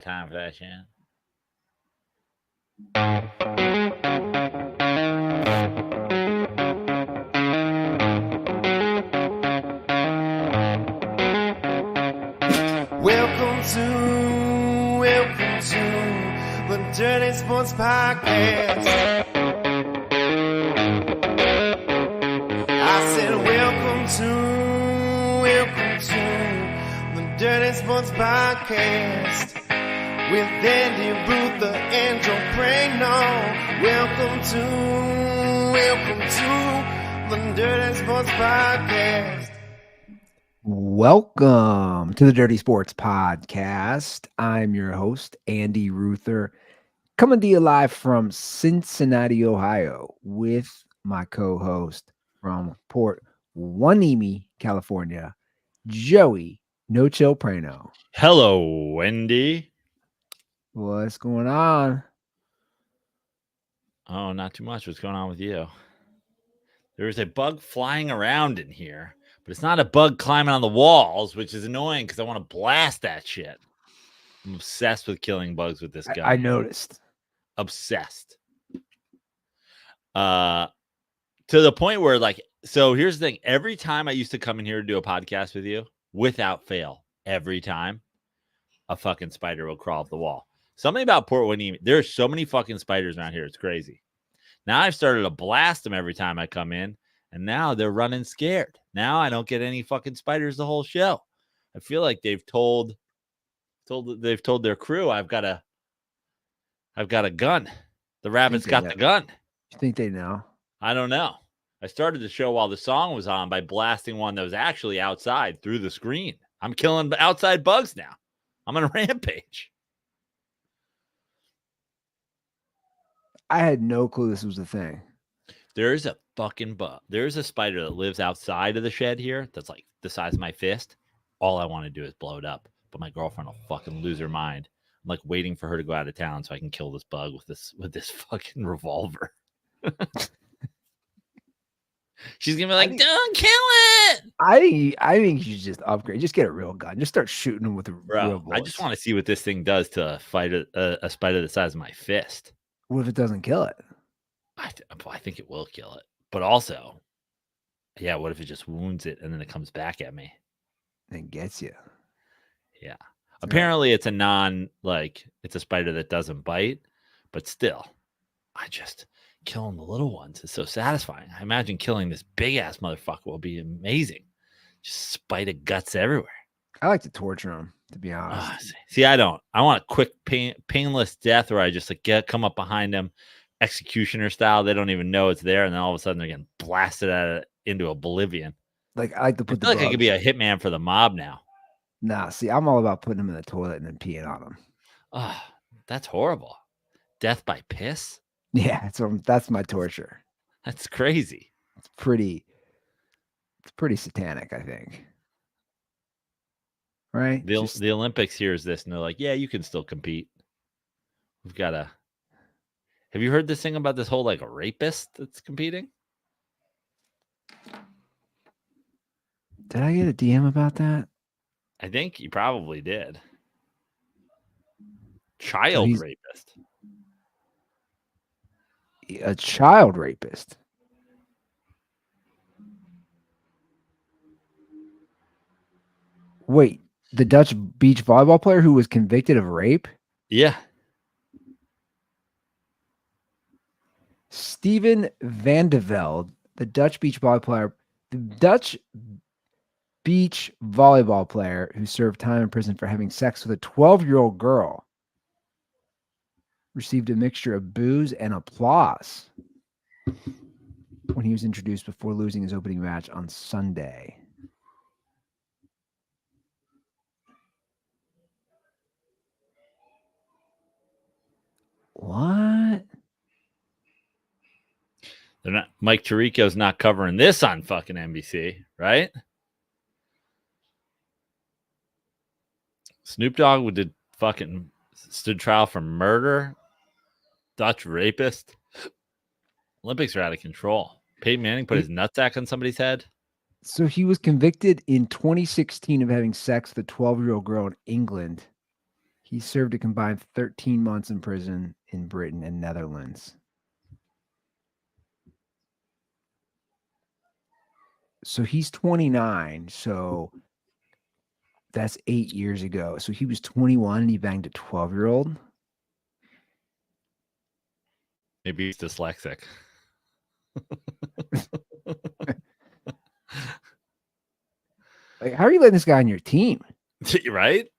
Time for that shit. Welcome to the Dirty Sports Podcast. I said welcome to the Dirty Sports Podcast with Andy Ruther and Joe Prano. Welcome to the Dirty Sports Podcast. Welcome to the Dirty Sports Podcast. I'm your host, Andy Ruther, coming to you live from Cincinnati, Ohio, with my co-host from Port Hueneme, California, Joey No Chill Prano. Hello, Wendy. What's going on? Oh, not too much. What's going on with you? There's a bug flying around in here, but it's not a bug climbing on the walls, which is annoying because I want to blast that shit. I'm obsessed with killing bugs with this gun. I noticed. Obsessed. To the point where, like, so here's the thing. Every time I used to come in here to do a podcast with you, without fail, every time, a fucking spider will crawl off the wall. Something about Port Hueneme. There's so many fucking spiders around here. It's crazy. Now I've started to blast them every time I come in, and now they're running scared. Now I don't get any fucking spiders the whole show. I feel like they've told their crew I've got a gun. The rabbit's got the gun. You think they know? I don't know. I started the show while the song was on by blasting one that was actually outside through the screen. I'm killing outside bugs now. I'm on a rampage. I had no clue this was a thing. There's a fucking bug. There's a spider that lives outside of the shed here that's like the size of my fist. All I want to do is blow it up, but my girlfriend will fucking lose her mind. I'm like waiting for her to go out of town so I can kill this bug with this fucking revolver. She's gonna be like, "Don't kill it." I think you should just upgrade. Just get a real gun. Just start shooting them with a real bullets. I just want to see what this thing does to fight a spider the size of my fist. What if it doesn't kill it? I think it will kill it. But also, yeah, what if it just wounds it and then it comes back at me? And gets you. Yeah. Apparently it's it's a spider that doesn't bite, but still, killing the little ones is so satisfying. I imagine killing this big ass motherfucker will be amazing. Just spider guts everywhere. I like to torture them, to be honest. See, I don't. I want a quick, painless death where I just come up behind them, executioner style. They don't even know it's there, and then all of a sudden they're getting blasted into oblivion. Like I like to put. I could be a hitman for the mob now. Nah, see, I'm all about putting them in the toilet and then peeing on them. Oh, that's horrible. Death by piss. Yeah, that's my torture. That's crazy. It's pretty satanic, I think. Right? The Olympics hears this and they're like, yeah, you can still compete. We've got to. Have you heard this thing about this whole like a rapist that's competing? Did I get a DM about that? I think you probably did. Child rapist. A child rapist. Wait, the Dutch beach volleyball player who was convicted of rape? Yeah. Steven van de Velde, the Dutch beach volleyball player who served time in prison for having sex with a 12-year-old girl, received a mixture of boos and applause when he was introduced before losing his opening match on Sunday. What? They're not. Mike Tirico's not covering this on fucking NBC, right? Snoop Dogg did fucking stood trial for murder. Dutch rapist. Olympics are out of control. Peyton Manning put his nutsack on somebody's head. So he was convicted in 2016 of having sex with a 12-year-old girl in England. He served a combined 13 months in prison in Britain and Netherlands. So he's 29. So that's 8 years ago. So he was 21 and he banged a 12-year-old. Maybe he's dyslexic. Like, how are you letting this guy on your team? Right?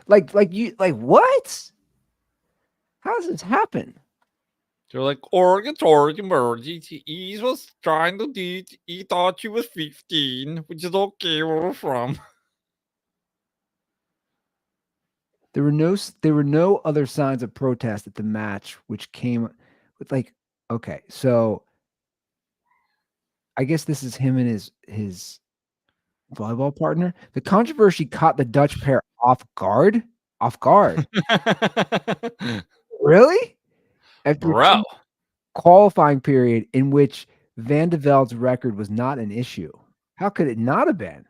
Like what? How does this happen? They're like, Oregon, he was trying to do it. He thought she was 15, which is okay where we're from. There were no other signs of protest at the match, which came with okay, so I guess this is him and his volleyball partner. The controversy caught the Dutch pair off guard. Really? After Bro. qualifying period in which Van de Veld's record was not an issue. How could it not have been?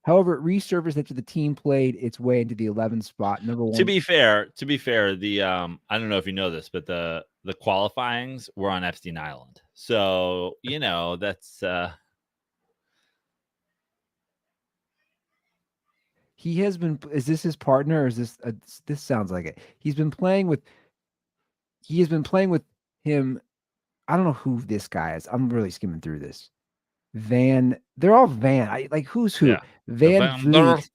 However, it resurfaced after the team played its way into the 11th spot. Number one. To be fair, the I don't know if you know this, but the qualifyings were on Epstein Island. So, that's he has been. Is this his partner? Or is this? This sounds like it. He has been playing with him. I don't know who this guy is. I'm really skimming through this. They're all Van. Who's who? Yeah. Van Vliet.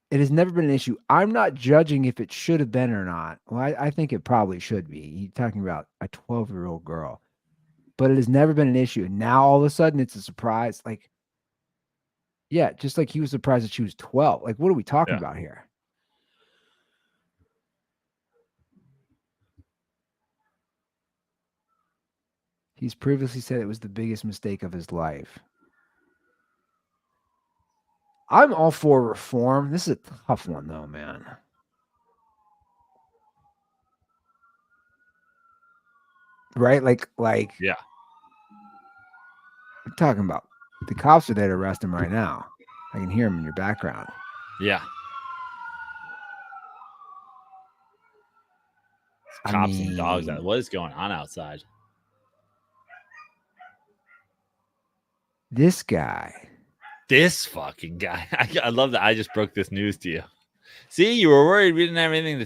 It has never been an issue. I'm not judging if it should have been or not. Well, I think it probably should be. He's talking about a 12-year-old girl, but it has never been an issue. Now all of a sudden it's a surprise. Yeah, just like he was surprised that she was 12. What are we talking about here? He's previously said it was the biggest mistake of his life. I'm all for reform. This is a tough one, though, man. Right? Yeah. We're talking about the cops are there to arrest him right now. I can hear him in your background. Yeah. Cops and dogs. What is going on outside? This guy. This fucking guy. I love that I just broke this news to you. See, you were worried we didn't have anything to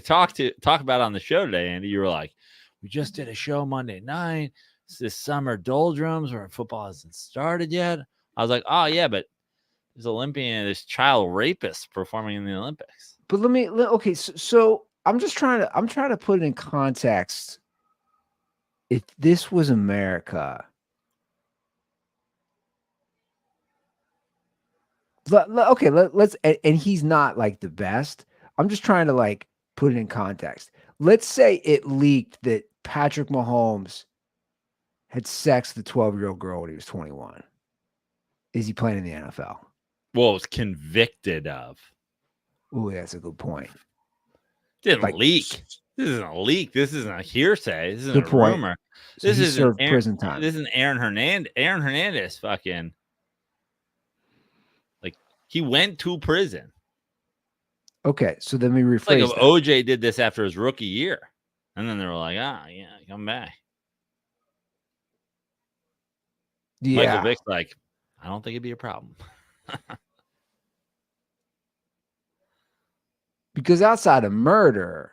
talk about on the show today, Andy. You were like, we just did a show Monday night. It's this summer doldrums where football hasn't started yet. I was like, oh yeah, but there's child rapist performing in the Olympics. But okay, so I'm trying to put it in context. If this was America, let's and he's not the best. I'm just trying to put it in context. Let's say it leaked that Patrick Mahomes had sex with a 12-year-old girl when he was 21. Is he playing in the NFL? Well, was convicted of. Oh, that's a good point. Didn't leak. This isn't a leak. This isn't a hearsay. This isn't a rumor. So this is prison time. This isn't Aaron Hernandez. Aaron Hernandez fucking he went to prison. Okay, so then we rephrase. Like if OJ did this after his rookie year, and then they were like, yeah, come back. Yeah. Michael Vick's like, I don't think it'd be a problem. Because outside of murder,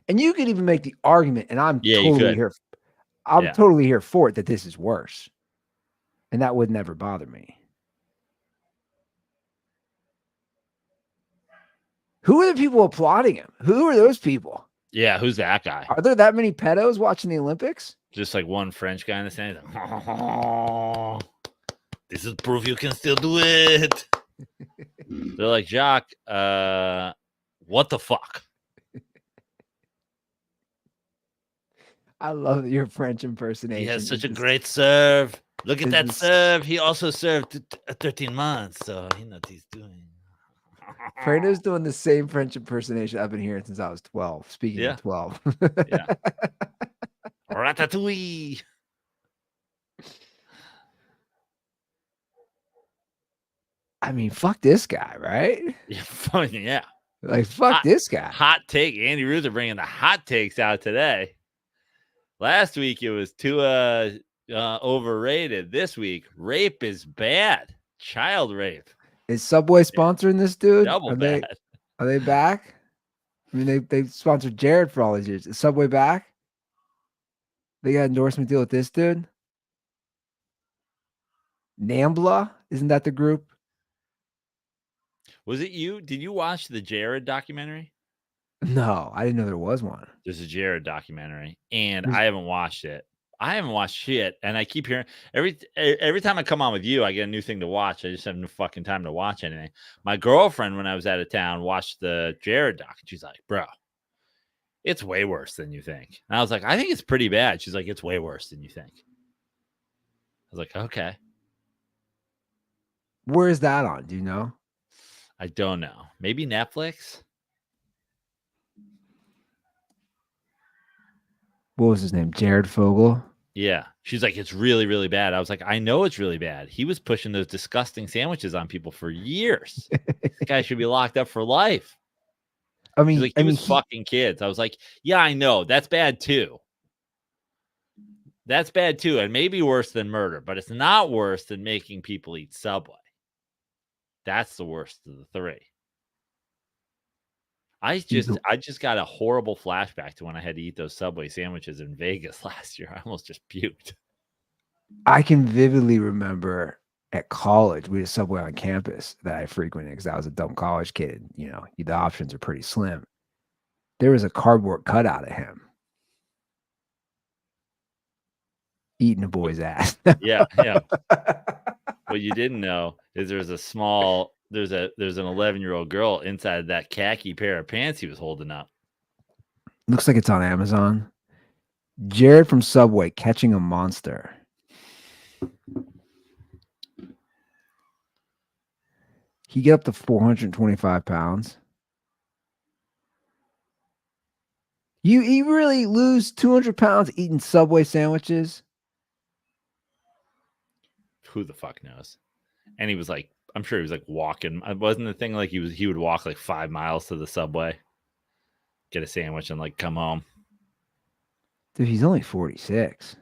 and you could even make the argument, and I'm totally here. I'm totally here for it, that this is worse. And that would never bother me. Who are the people applauding him? Who are those people? Yeah, who's that guy? Are there that many pedos watching the Olympics? Just one French guy in the stands. Oh, this is proof you can still do it. They're like, Jacques, what the fuck? I love your French impersonation. He has such a great serve. Look at that serve. He also served 13 months, so he knows what he's doing. Fredo's doing the same French impersonation I've been hearing since I was 12. Speaking of 12. Yeah. Ratatouille. I mean, fuck this guy, right? Yeah. Like, fuck this guy. Hot take. Andy Ruther bringing the hot takes out today. Last week it was too overrated. This week, rape is bad. Child rape. Is Subway sponsoring this dude? Double bad. Are they back? I mean, they sponsored Jared for all these years. Is Subway back? They got an endorsement deal with this dude? Nambla? Isn't that the group? Was it you? Did you watch the Jared documentary? No, I didn't know there was one. There's a Jared documentary, and I haven't watched it. I haven't watched shit, and I keep hearing every time I come on with you, I get a new thing to watch. I just have no fucking time to watch anything. My girlfriend, when I was out of town, watched the Jared doc, and she's like, "Bro, it's way worse than you think." And I was like, "I think it's pretty bad." She's like, "It's way worse than you think." I was like, "Okay." Where is that on? Do you know? I don't know. Maybe Netflix. What was his name? Jared Fogle? Yeah. She's like, it's really, really bad. I was like, I know it's really bad. He was pushing those disgusting sandwiches on people for years. This guy should be locked up for life. I mean, She's like, he was fucking kids. I was like, yeah, I know. That's bad too. That's bad too. And maybe worse than murder, but it's not worse than making people eat Subway. That's the worst of the three. I just got a horrible flashback to when I had to eat those Subway sandwiches in Vegas last year. I almost just puked. I can vividly remember at college, we had a Subway on campus that I frequented because I was a dumb college kid. You know, the options are pretty slim. There was a cardboard cutout of him eating a boy's ass. Yeah. What you didn't know is there's an 11-year-old girl inside that khaki pair of pants he was holding up. Looks like it's on Amazon. Jared from Subway catching a monster. He get up to 425 pounds. You really lose 200 pounds eating Subway sandwiches? Who the fuck knows? And he was like, I'm sure he was like walking. It wasn't the thing like he would walk like 5 miles to the Subway, get a sandwich, and like come home. Dude, he's only 46.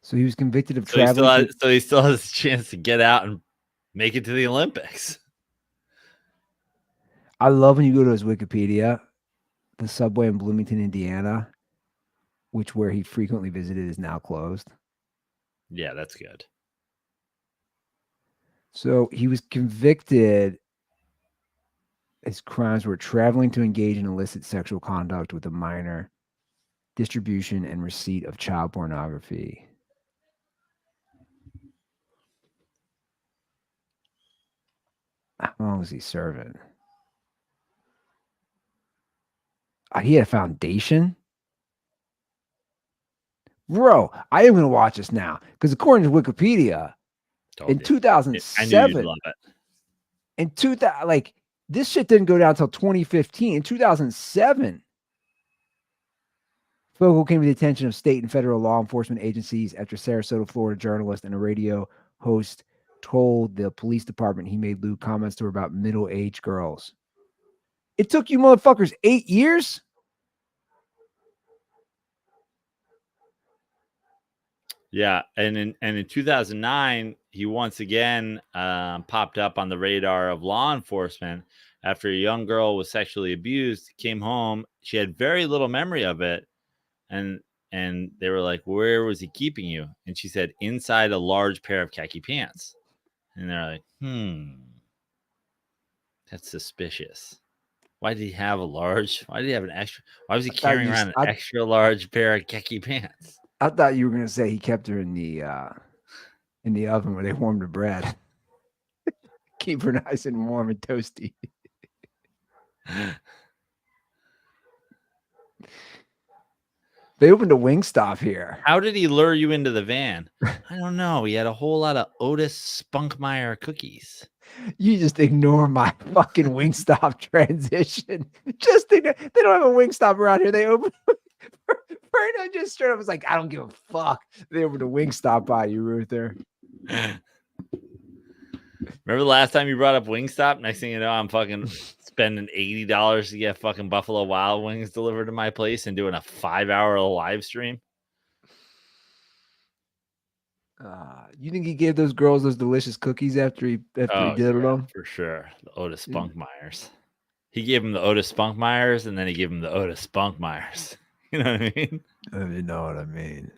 So he was convicted of traveling. So he still has a chance to get out and make it to the Olympics. I love when you go to his Wikipedia. The Subway in Bloomington, Indiana, where he frequently visited, is now closed. Yeah, that's good. So he was convicted. His crimes were traveling to engage in illicit sexual conduct with a minor, distribution and receipt of child pornography. How long was he serving? He had a foundation. Bro, I am going to watch this now because according to Wikipedia, in 2007, I knew you'd love it. In 2000, like this shit didn't go down until 2015. In 2007, Fogle came to the attention of state and federal law enforcement agencies after Sarasota, Florida journalist and a radio host told the police department he made lewd comments to her about middle-aged girls. It took you motherfuckers 8 years? Yeah, and in 2009, he once again popped up on the radar of law enforcement after a young girl was sexually abused, came home. She had very little memory of it, and they were like, "Where was he keeping you?" And she said, "Inside a large pair of khaki pants." And they're like, that's suspicious. Why did he have why did he have an extra? Why was he carrying around an extra large pair of khaki pants? I thought you were going to say he kept her in the oven where they warmed the bread. Keep her nice and warm and toasty. They opened a Wingstop here. How did he lure you into the van? I don't know. He had a whole lot of Otis Spunkmeyer cookies. You just ignore my fucking Wingstop transition. Just ignore. They don't have a Wingstop around here. They open Brandon just straight up was like, I don't give a fuck. They were the Wingstop by you, Ruther. Remember the last time you brought up Wingstop? Next thing you know, I'm fucking spending $80 to get fucking Buffalo Wild Wings delivered to my place and doing a 5-hour live stream. You think he gave those girls those delicious cookies after he did them? For sure. The Otis Spunkmeyers. He gave him the Otis Spunkmeyers, and then he gave him the Otis Spunkmeyers. You know what I mean? You know what I mean.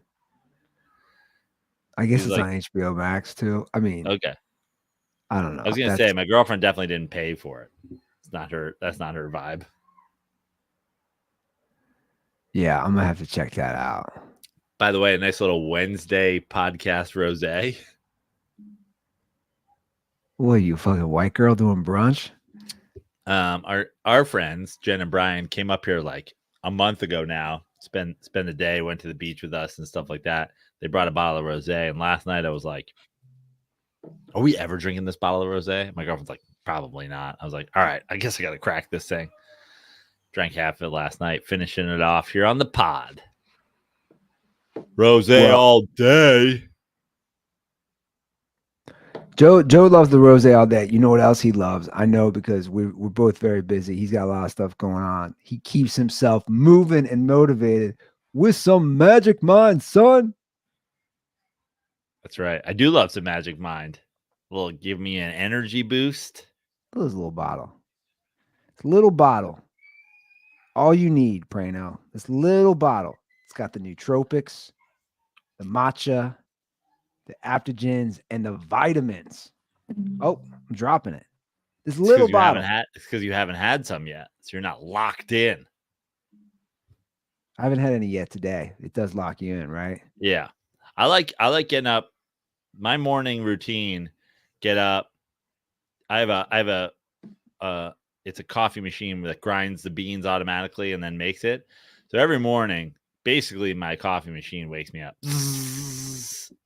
I guess it's like, on HBO Max too. I mean, okay. I don't know. I was gonna say my girlfriend definitely didn't pay for it. It's not her. That's not her vibe. Yeah, I'm gonna have to check that out. By the way, a nice little Wednesday podcast rosé. What are you, fucking white girl doing brunch? Our friends Jen and Brian came up here like a month ago now. Spend the day, went to the beach with us and stuff like that. They brought a bottle of rosé, and last night I was like, "Are we ever drinking this bottle of rosé?" My girlfriend's like, "Probably not." I was like, "All right, I guess I got to crack this thing." Drank half of it last night, finishing it off here on the pod. Rosé all day. Joe loves the rosé all day. You know what else he loves? I know because we're both very busy. He's got a lot of stuff going on. He keeps himself moving and motivated with some Magic Mind, son. That's right. I do love some Magic Mind. Will give me an energy boost. Look at this little bottle. It's a little bottle. All you need, Prano. This little bottle. It's got the nootropics, the matcha, the adaptogens, and the vitamins. Oh, I'm dropping it. This little bottle. It's because you haven't had some yet, so you're not locked in. I haven't had any yet today. It does lock you in, right? Yeah. I like getting up. My morning routine, get up. I have it's a coffee machine that grinds the beans automatically and then makes it. So every morning, basically my coffee machine wakes me up.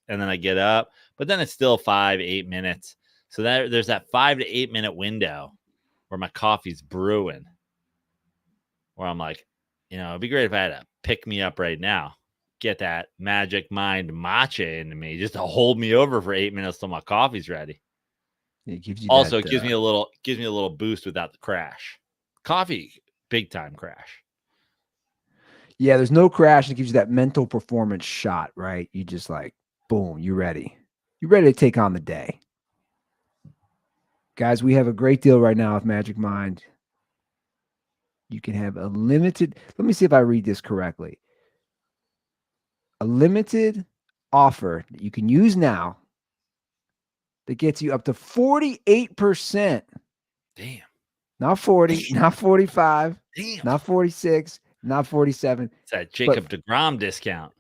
And then I get up, but then it's still 5-8 minutes. So there's that 5 to 8 minute window where my coffee's brewing, where I'm like, it'd be great if I had to pick me up right now, get that Magic Mind matcha into me just to hold me over for 8 minutes till my coffee's ready. It gives you it gives me a little boost without the crash. Coffee, big time crash. Yeah, there's no crash. It gives you that mental performance shot, right? You just like, boom, you're ready. You're ready to take on the day. Guys, we have a great deal right now with Magic Mind. You can have a limited, let me see if I read this correctly. A limited offer that you can use now that gets you up to 48%. Damn. Not 40, Damn. Not 45, Damn. Not 46, not 47. It's that Jacob deGrom discount.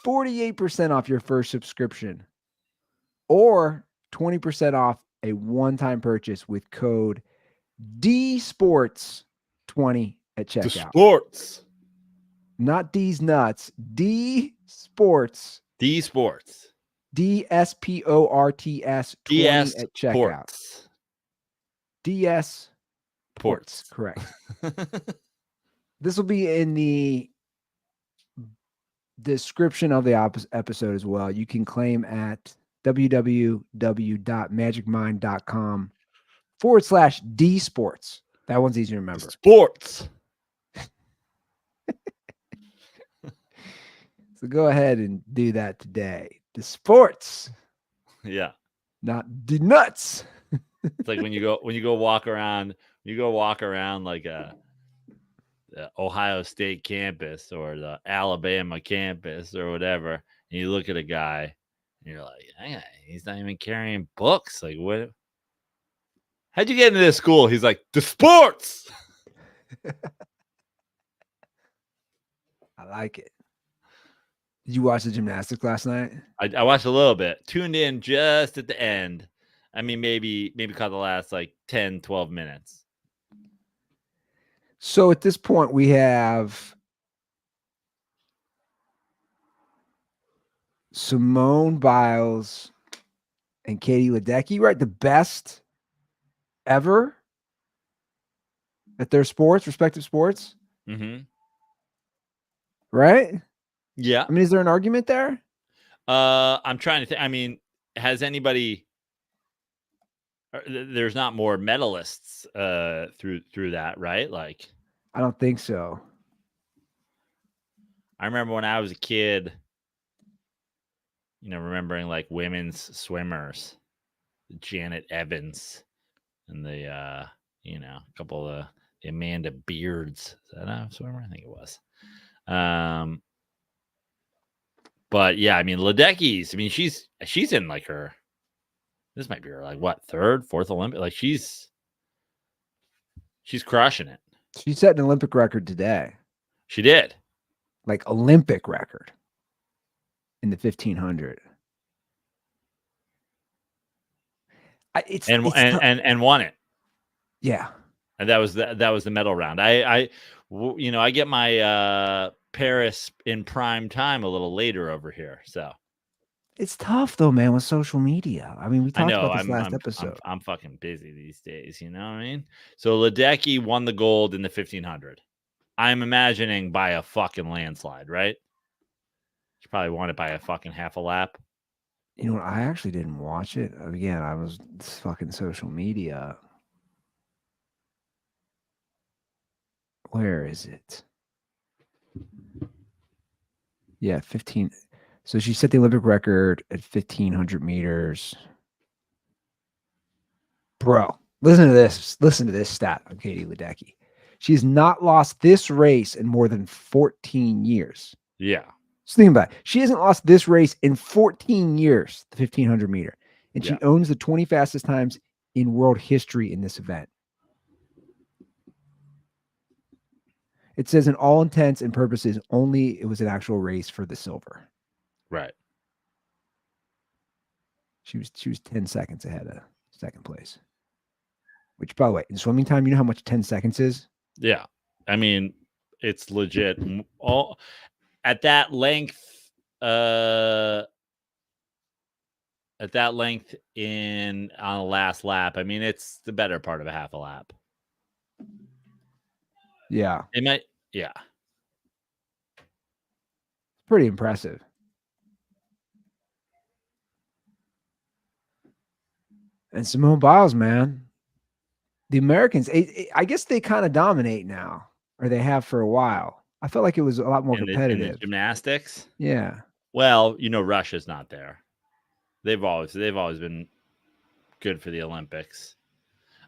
48% off your first subscription or 20% off a one-time purchase with code DSports20 at checkout. The sports. Not D's nuts. DSports. DSports. DSPORTS 20 DS at checkout. Ports. DS Ports. Correct. This will be in the description of the episode as well. You can claim at www.magicmind.com/DSports. That one's easy to remember. Sports. So go ahead and do that today. The sports. Yeah. Not the nuts. It's like when you go walk around like the Ohio State campus or the Alabama campus or whatever, and you look at a guy and you're like, hey, he's not even carrying books. Like, what? How'd you get into this school? He's like, the sports. I like it. Did you watch the gymnastics last night? I watched a little bit. Tuned in just at the end. I mean, maybe caught the last like 10, 12 minutes. So at this point, we have Simone Biles and Katie Ledecky, right? The best ever at their sports, respective sports. Mm-hmm. Right? Yeah. I mean, is there an argument there? I'm trying to think. I mean, has anybody? There's not more medalists through that, right? Like, I don't think so. I remember when I was a kid, remembering like women's swimmers, Janet Evans, and the a couple of the Amanda Beards. Is that a swimmer? I think it was. But yeah, I mean, Ledecky's. I mean, she's in like her. This might be her like what, third, fourth Olympic. Like she's crushing it. She set an Olympic record today. She did. Like Olympic record in the 1500. And won it. Yeah. And that was the medal round. I get my Paris in prime time a little later over here. So it's tough though, man, with social media. I mean, we talked about this last episode. I'm fucking busy these days. You know what I mean? So Ledecky won the gold in the 1500. I'm imagining by a fucking landslide, right? She probably won it by a fucking half a lap. You know what? I actually didn't watch it. Again, I was fucking social media. Where is it? Yeah, 15. So she set the Olympic record at 1500 meters. Bro, listen to this. Listen to this stat on Katie Ledecky. She has not lost this race in more than 14 years. Yeah. So think about it. She hasn't lost this race in 14 years, the 1500 meter. And she owns the 20 fastest times in world history in this event. It says in all intents and purposes, only it was an actual race for the silver. Right. She was 10 seconds ahead of second place. Which, by the way, in swimming time, you know how much 10 seconds is? Yeah. I mean, it's legit. All at that length, in on a last lap. I mean, it's the better part of a half a lap. Yeah. It might, yeah. Pretty impressive. And Simone Biles, man. The Americans, I guess they kind of dominate now, or they have for a while. I felt like it was a lot more competitive. In the gymnastics? Yeah. Well, Russia's not there. They've always been good for the Olympics.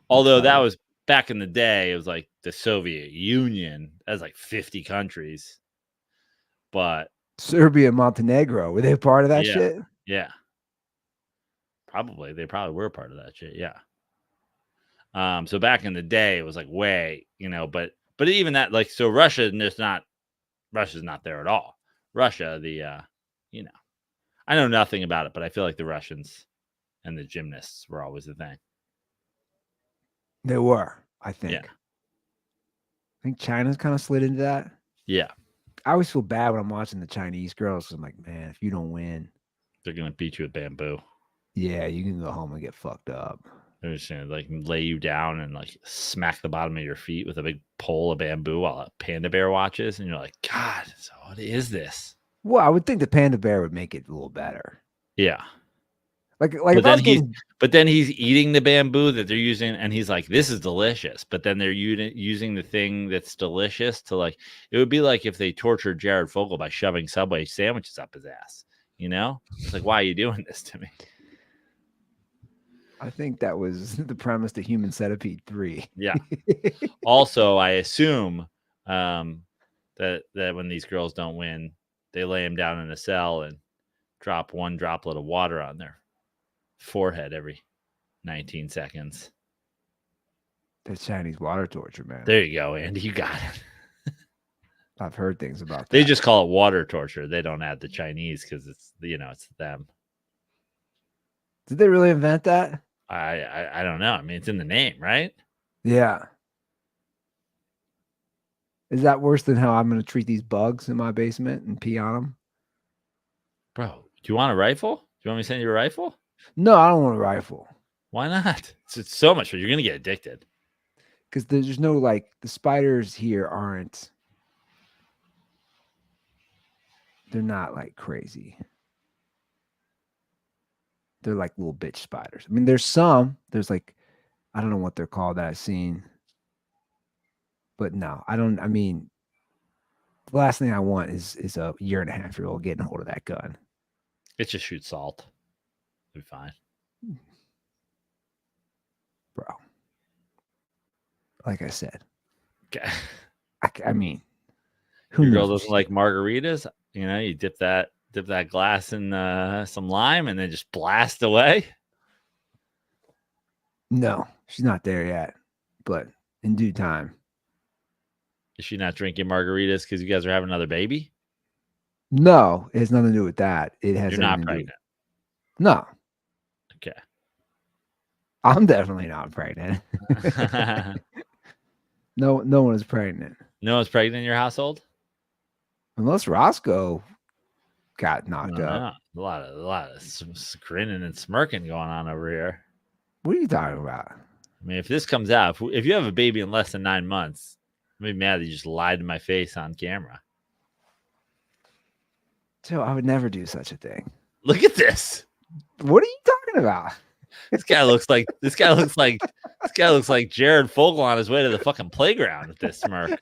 Although that was back in the day, it was like the Soviet Union. That was like 50 countries. But Serbia and Montenegro, were they part of that shit? Yeah. Probably. They probably were part of that shit. Yeah. So back in the day, it was like way, but even that, like, so Russia's not there at all. Russia, I know nothing about it, but I feel like the Russians and the gymnasts were always the thing. They were, I think. Yeah. I think China's kind of slid into that. Yeah. I always feel bad when I'm watching the Chinese girls. I'm like, man, if you don't win, they're going to beat you with bamboo. Yeah, you can go home and get fucked up. They're just going to like lay you down and like smack the bottom of your feet with a big pole of bamboo while a panda bear watches. And you're like, God, so what is this? Well, I would think the panda bear would make it a little better. Yeah. But then he's eating the bamboo that they're using, and he's like, "This is delicious." But then they're using the thing that's delicious to like. It would be like if they tortured Jared Fogle by shoving Subway sandwiches up his ass. It's like, why are you doing this to me? I think that was the premise to Human Centipede 3. Yeah. Also, I assume that when these girls don't win, they lay them down in a cell and drop one droplet of water on their forehead every 19 seconds. That's Chinese water torture, man. There you go, Andy. You got it. I've heard things about that. They just call it water torture. They don't add the Chinese because it's it's them. Did they really invent that? I don't know. I mean, it's in the name, right? Yeah. Is that worse than how I'm going to treat these bugs in my basement and pee on them? Bro, do you want a rifle? Do you want me to send you a rifle? No, I don't want a rifle. Why not? It's so much fun. You're going to get addicted. Because there's no, the spiders here aren't. they're not like crazy. They're like little bitch spiders. I mean, there's like, I don't know what they're called that I've seen. But no, I don't. I mean, the last thing I want is a 1.5-year-old getting a hold of that gun. It just shoots salt. It'll be fine. Bro. Like I said. Okay. I mean, who Your knows? girl doesn't like margaritas. You know, you dip that glass in some lime and then just blast away. No, she's not there yet. But in due time. Is she not drinking margaritas because you guys are having another baby? No, it has nothing to do with that. It has You're not everything to do pregnant. No. Okay. I'm definitely not pregnant. No one is pregnant. No one's pregnant in your household? Unless Roscoe got knocked up. A lot of grinning and smirking going on over here. What are you talking about? I mean, if this comes out, if you have a baby in less than 9 months, I'm gonna be mad that you just lied to my face on camera. Joe, I would never do such a thing. Look at this. What are you talking about? This guy looks like Jared Fogle on his way to the fucking playground with this smirk.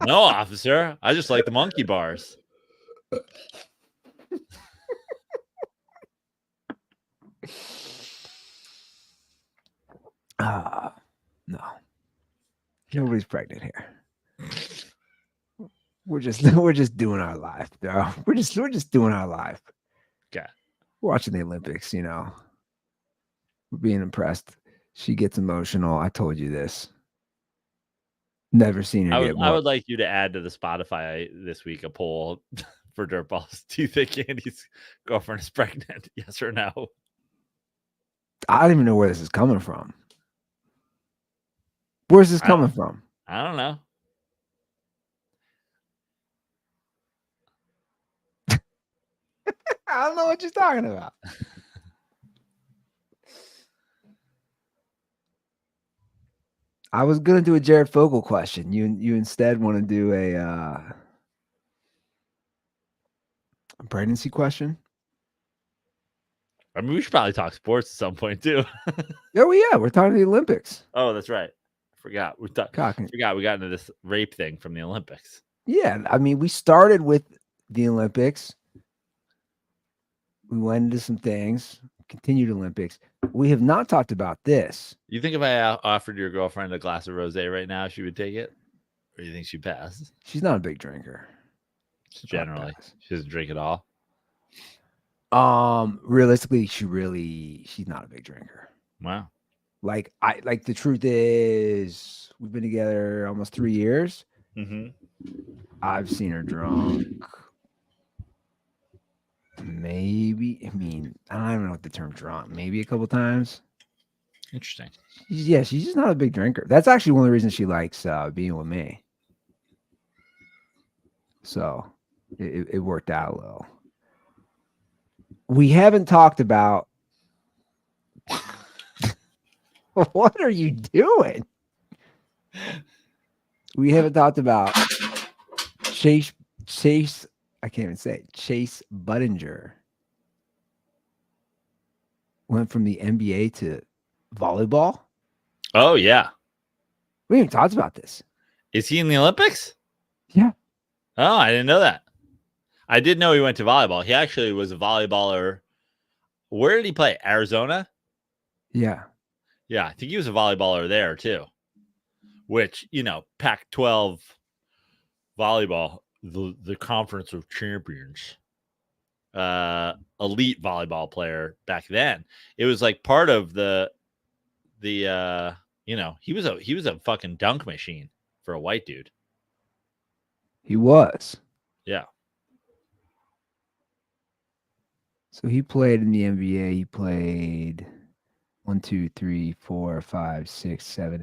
No, officer. I just like the monkey bars. No. Nobody's pregnant here. We're just doing our life, bro. We're just doing our life. Okay. We're watching the Olympics, you know. We're being impressed. She gets emotional. I told you this. Never seen her get more. I would like you to add to the Spotify this week a poll for Dirtballs. Do you think Andy's girlfriend is pregnant? Yes or no? I don't even know where this is coming from. Where's this coming from? I don't know. I don't know what you're talking about. I was gonna do a Jared Fogle question. You instead want to do a pregnancy question? I mean, we should probably talk sports at some point too. Oh yeah, we're talking the Olympics. Oh, that's right. I forgot. We got into this rape thing from the Olympics. Yeah, I mean, we started with the Olympics. We went into some things. Continued Olympics. We have not talked about this. You think if I offered your girlfriend a glass of rosé right now, she would take it, or do you think she'd pass? She's not a big drinker. Generally, she doesn't drink at all. Realistically, she's not a big drinker. Wow. Like the truth is, we've been together almost 3 years. Mm-hmm. I've seen her drunk. Maybe, I mean, I don't even know what the term drunk. Maybe a couple times. Interesting. Yeah, she's just not a big drinker. That's actually one of the reasons she likes being with me. So it worked out a little. We haven't talked about. What are you doing? We haven't talked about Chase. I can't even say it. Chase Budinger went from the NBA to volleyball. Oh yeah, we haven't talked about this. Is he in the Olympics? Yeah. Oh, I didn't know that. I did know he went to volleyball. He actually was a volleyballer. Where did he play? Arizona? Yeah. Yeah, I think he was a volleyballer there too. Which, you know, Pac-12 volleyball, the Conference of Champions, elite volleyball player back then. It was like part of the you know, he was a fucking dunk machine for a white dude. He was. Yeah. So he played in the NBA. He played 1, 2, 3, 4, 5, 6, 7,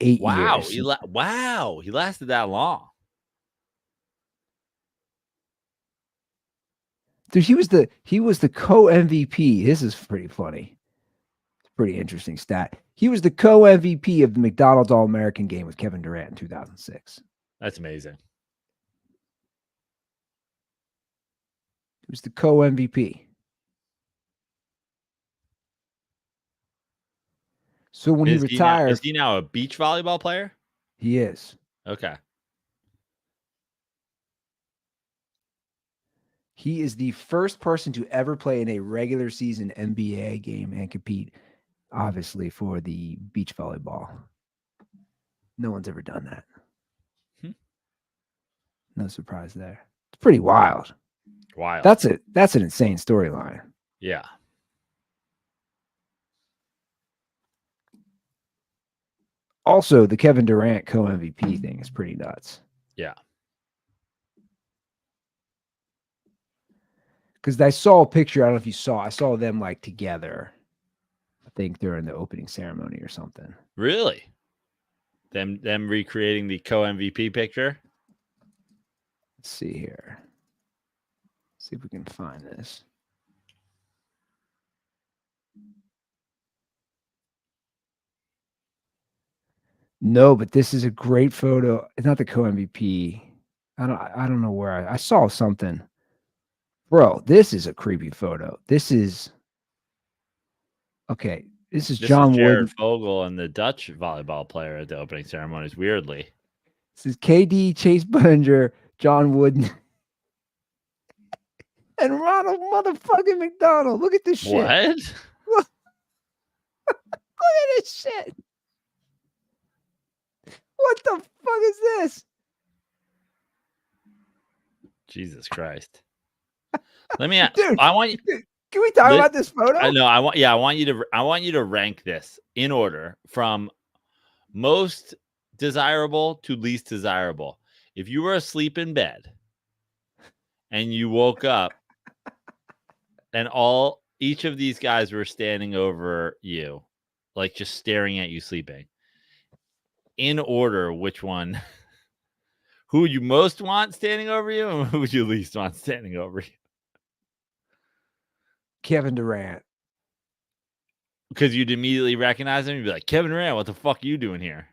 8 years. Wow. He lasted that long. Dude, he was the co-MVP. This is pretty funny. It's a pretty interesting stat. He was the co-MVP of the McDonald's All-American game with Kevin Durant in 2006. That's amazing. Who's the co-MVP? So when he retired, is he now a beach volleyball player? he is. Okay. He is the first person to ever play in a regular season NBA game and compete, obviously, for the beach volleyball. No one's ever done that. No surprise there. It's pretty wild. Wild. That's an insane storyline. Yeah. Also, the Kevin Durant co-MVP thing is pretty nuts. Yeah. Because I saw a picture. I don't know if you saw. I saw them like together. I think during the opening ceremony or something. Really? Them recreating the co-MVP picture? Let's see here. See if we can find this. No, but this is a great photo. It's not the co-MVP. I don't know where I saw something. Bro, this is a creepy photo. This is okay. This is John Jared Wooden. Fogle and the Dutch volleyball player at the opening ceremonies, weirdly. This is KD, Chase Budinger, John Wooden, and Ronald motherfucking McDonald. Look at this shit. What? Look at this shit. What the fuck is this? Jesus Christ. Let me Dude, I want you can we talk about this photo? I know. I want you to rank this in order from most desirable to least desirable. If you were asleep in bed and you woke up and each of these guys were standing over you, like just staring at you sleeping, in order, which one? Who would you most want standing over you, and who would you least want standing over you? Kevin Durant. Because you'd immediately recognize him. You'd be like, Kevin Durant, what the fuck are you doing here?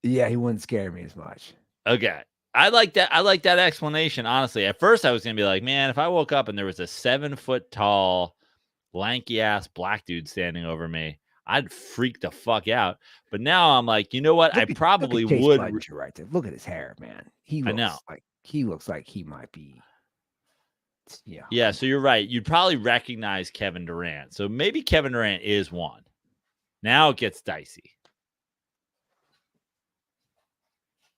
Yeah, he wouldn't scare me as much. Okay. I like that explanation, honestly. At first, I was going to be like, man, if I woke up and there was a 7-foot tall, lanky-ass black dude standing over me, I'd freak the fuck out. But now I'm like, you know what? I probably look at Chase would. Budinger right there. Look at his hair, man. He looks like he might be. Yeah. Yeah, so you're right. You'd probably recognize Kevin Durant. So maybe Kevin Durant is one. Now it gets dicey.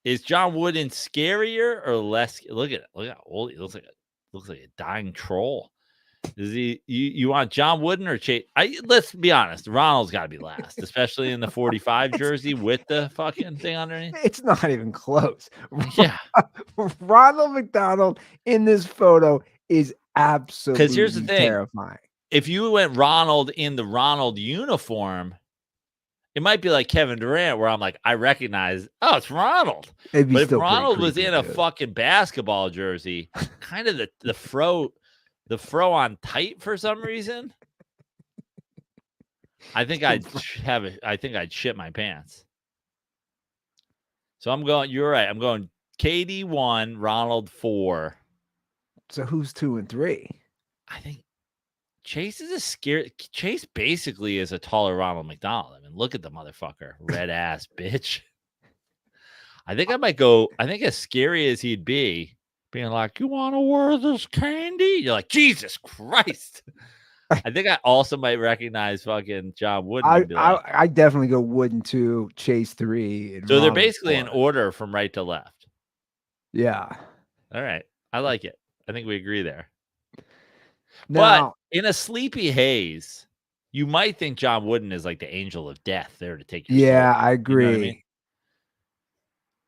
Is John Wooden scarier or less? Look at how old he looks like a dying troll. Is he? You want John Wooden or Chase? Let's be honest. Ronald's got to be last, especially in the 45 jersey with the fucking thing underneath. It's not even close. Yeah, Ronald McDonald in this photo is absolutely because here's the thing: terrifying. If you went Ronald in the Ronald uniform, it might be like Kevin Durant, where I'm like, I recognize, oh, it's Ronald. But if Ronald was in a fucking basketball jersey, kind of the fro on tight for some reason, I think I'd shit my pants. So I'm going. You're right. I'm going KD 1, Ronald 4. So who's 2 and 3? I think Chase is a scary. Chase basically is a taller Ronald McDonald. I mean, look at the motherfucker, red ass bitch. I think I might go. I think as scary as he'd be, being like, "You want to wear this candy?" You're like, Jesus Christ. I think I also might recognize fucking John Wooden. I definitely go Wooden 2, Chase 3. And so Ronald they're basically 4. in order from right to left. Yeah. All right, I like it. I think we agree there. Now, but in a sleepy haze, you might think John Wooden is like the angel of death there to take your soul. I agree. You know what I mean?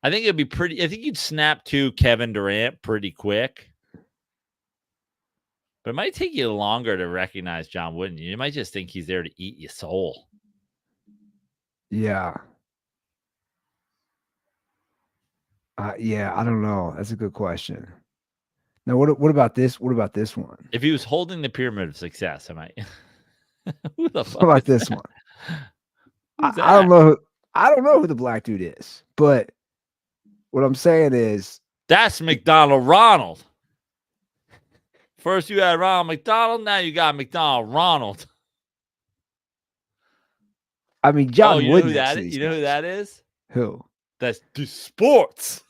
I think it'd be pretty. I think you'd snap to Kevin Durant pretty quick. But it might take you longer to recognize John Wooden. You might just think he's there to eat your soul. Yeah. Yeah, I don't know. That's a good question. Now, what about this? What about this one? If he was holding the pyramid of success, I might. Who the fuck What about is this that? one? I don't know. I don't know who the black dude is, but what I'm saying is that's McDonald Ronald. First you had Ronald McDonald, now you got McDonald Ronald. I mean, John you know Wood who next that to is? these You know who guys. that is? Who? That's the sports.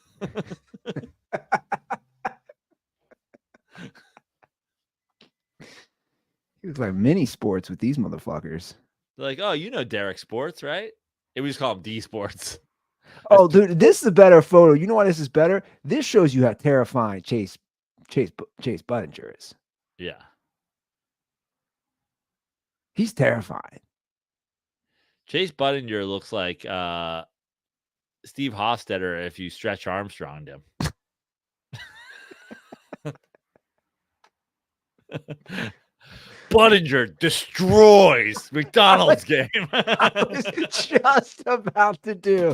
He was like mini sports with these motherfuckers. They're like, oh, you know Derek Sports, right? And we just call him D Sports. Oh, dude, this is a better photo. You know why this is better? This shows you how terrifying Chase Budinger is. Yeah. He's terrifying. Chase Budinger looks like Steve Hofstetter if you Stretch Armstronged him. Budinger destroys McDonald's game. I was just about to do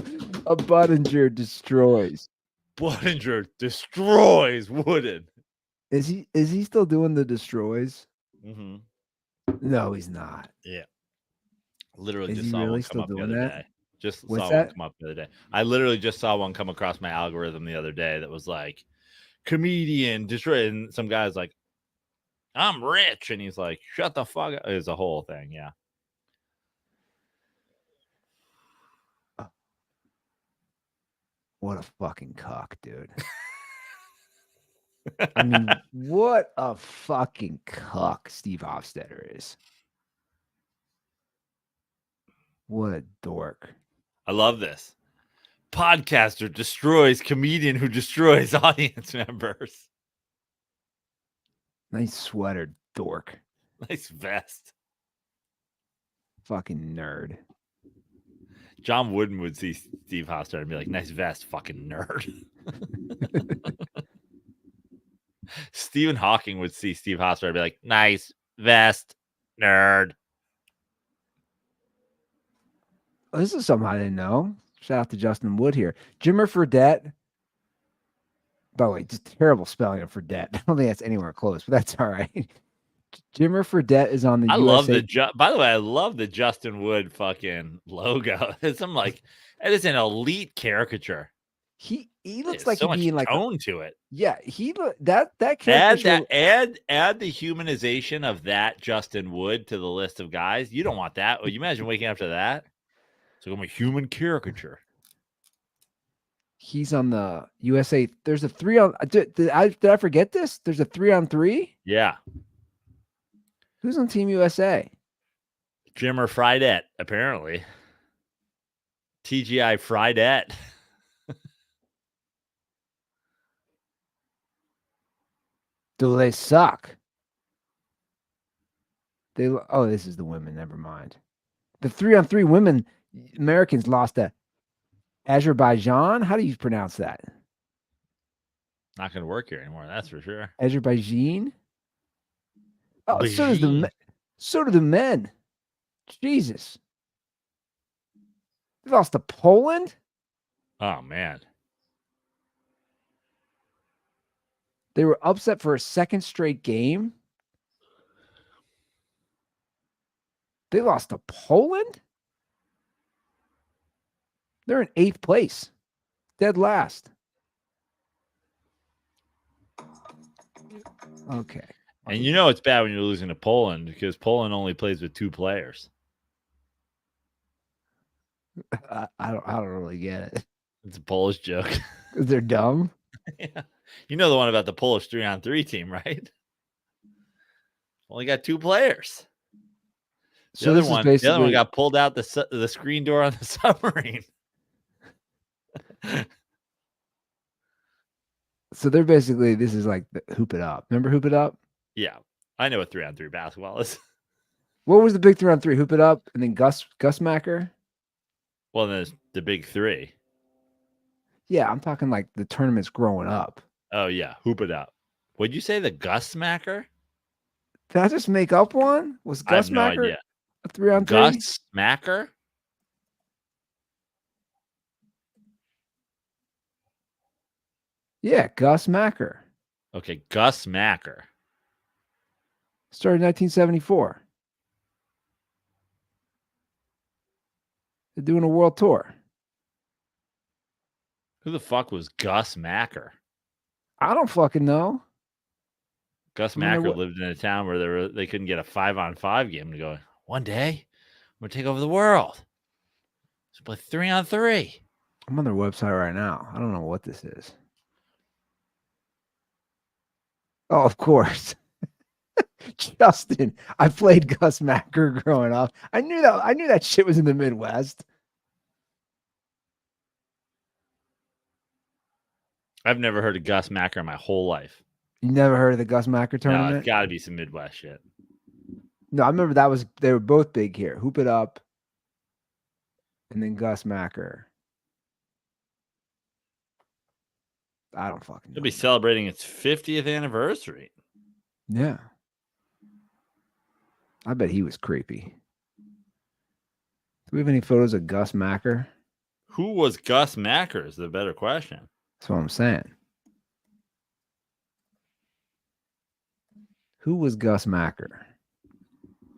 a Budinger destroys. Budinger destroys Wooden. Is he still doing the destroys? Mm-hmm. No, he's not. Yeah. Literally Is just he saw really one still come up the doing other that? day. Just What's saw that? one come up the other day. I literally just saw one come across my algorithm the other day that was like, comedian destroy, and some guy's like, I'm rich, and he's like, shut the fuck up. It was a whole thing. Yeah. What a fucking cock, dude. I mean, what a fucking cuck Steve Hofstetter is. What a dork. I love this. Podcaster destroys comedian who destroys audience members. Nice sweater, dork. Nice vest. Fucking nerd. John Wooden would see Steve Hofstetter and be like, nice vest, fucking nerd. Stephen Hawking would see Steve Hofstetter and be like, nice vest, nerd. Oh, this is something I didn't know. Shout out to Justin Wood here. Jimmer Fredette. By the way, just terrible spelling of Fredette. I don't think that's anywhere close, but that's all right. Jimmer Fredette is on the I USA. love the by the way, I love the Justin Wood fucking logo. It's I'm like, it is an elite caricature. He looks There's like so he'd much be in like tone to it. yeah, he that Add character. that add the humanization of that Justin Wood to the list of guys. You don't want that. Well, you imagine waking up to that. So I'm a human caricature. He's on the USA. There's a 3 on. Did I forget this? There's a 3-on-3. Yeah. Who's on Team USA? Jimmer Fridette, apparently. TGI Fridette. Do they suck? This is the women. Never mind. The 3-on-3 women Americans lost to Azerbaijan. How do you pronounce that? Not going to work here anymore. That's for sure. Azerbaijan. Oh, Beijing. so do the men. Jesus. They lost to Poland. Oh man. They were upset for a second straight game. They lost to Poland. They're in 8th place, dead last. Okay. And you know it's bad when you're losing to Poland because Poland only plays with 2 players. I don't really get it. It's a Polish joke. 'Cause they're dumb. Yeah. You know the one about the Polish 3-on-3 team, right? Only got 2 players. So The this other is one basically got pulled out the screen door on the submarine. So they're basically, this is like the Hoop It Up. Remember Hoop It Up? Yeah, I know what 3-on-3 basketball is. What was the big 3-on-3? Hoop It Up and then Gus Macker? Well, there's the big 3. Yeah, I'm talking like the tournaments growing up. Oh yeah, hoop it up. Would you say the Gus Macker? Did I just make up one? Was I have Gus no Macker idea. a 3-on-3? Gus Macker? Yeah, Gus Macker. Okay, Gus Macker. Started in 1974. They're doing a world tour. Who the fuck was Gus Macker? I don't fucking know. Gus I wonder Macker what- lived in a town where they couldn't get a 5-on-5 game to go. One day, we're gonna take over the world. So play 3-on-3. I'm on their website right now. I don't know what this is. Oh, of course. Justin, I played Gus Macker growing up. I knew that shit was in the Midwest. I've never heard of Gus Macker in my whole life. You never heard of the Gus Macker No, tournament? it's got to be some Midwest shit. No, I remember they were both big here. Hoop It Up and then Gus Macker. I don't fucking know. It'll be celebrating its 50th anniversary. Yeah. I bet he was creepy. Do we have any photos of Gus Macker? Who was Gus Macker is the better question. That's what I'm saying. Who was Gus Macker?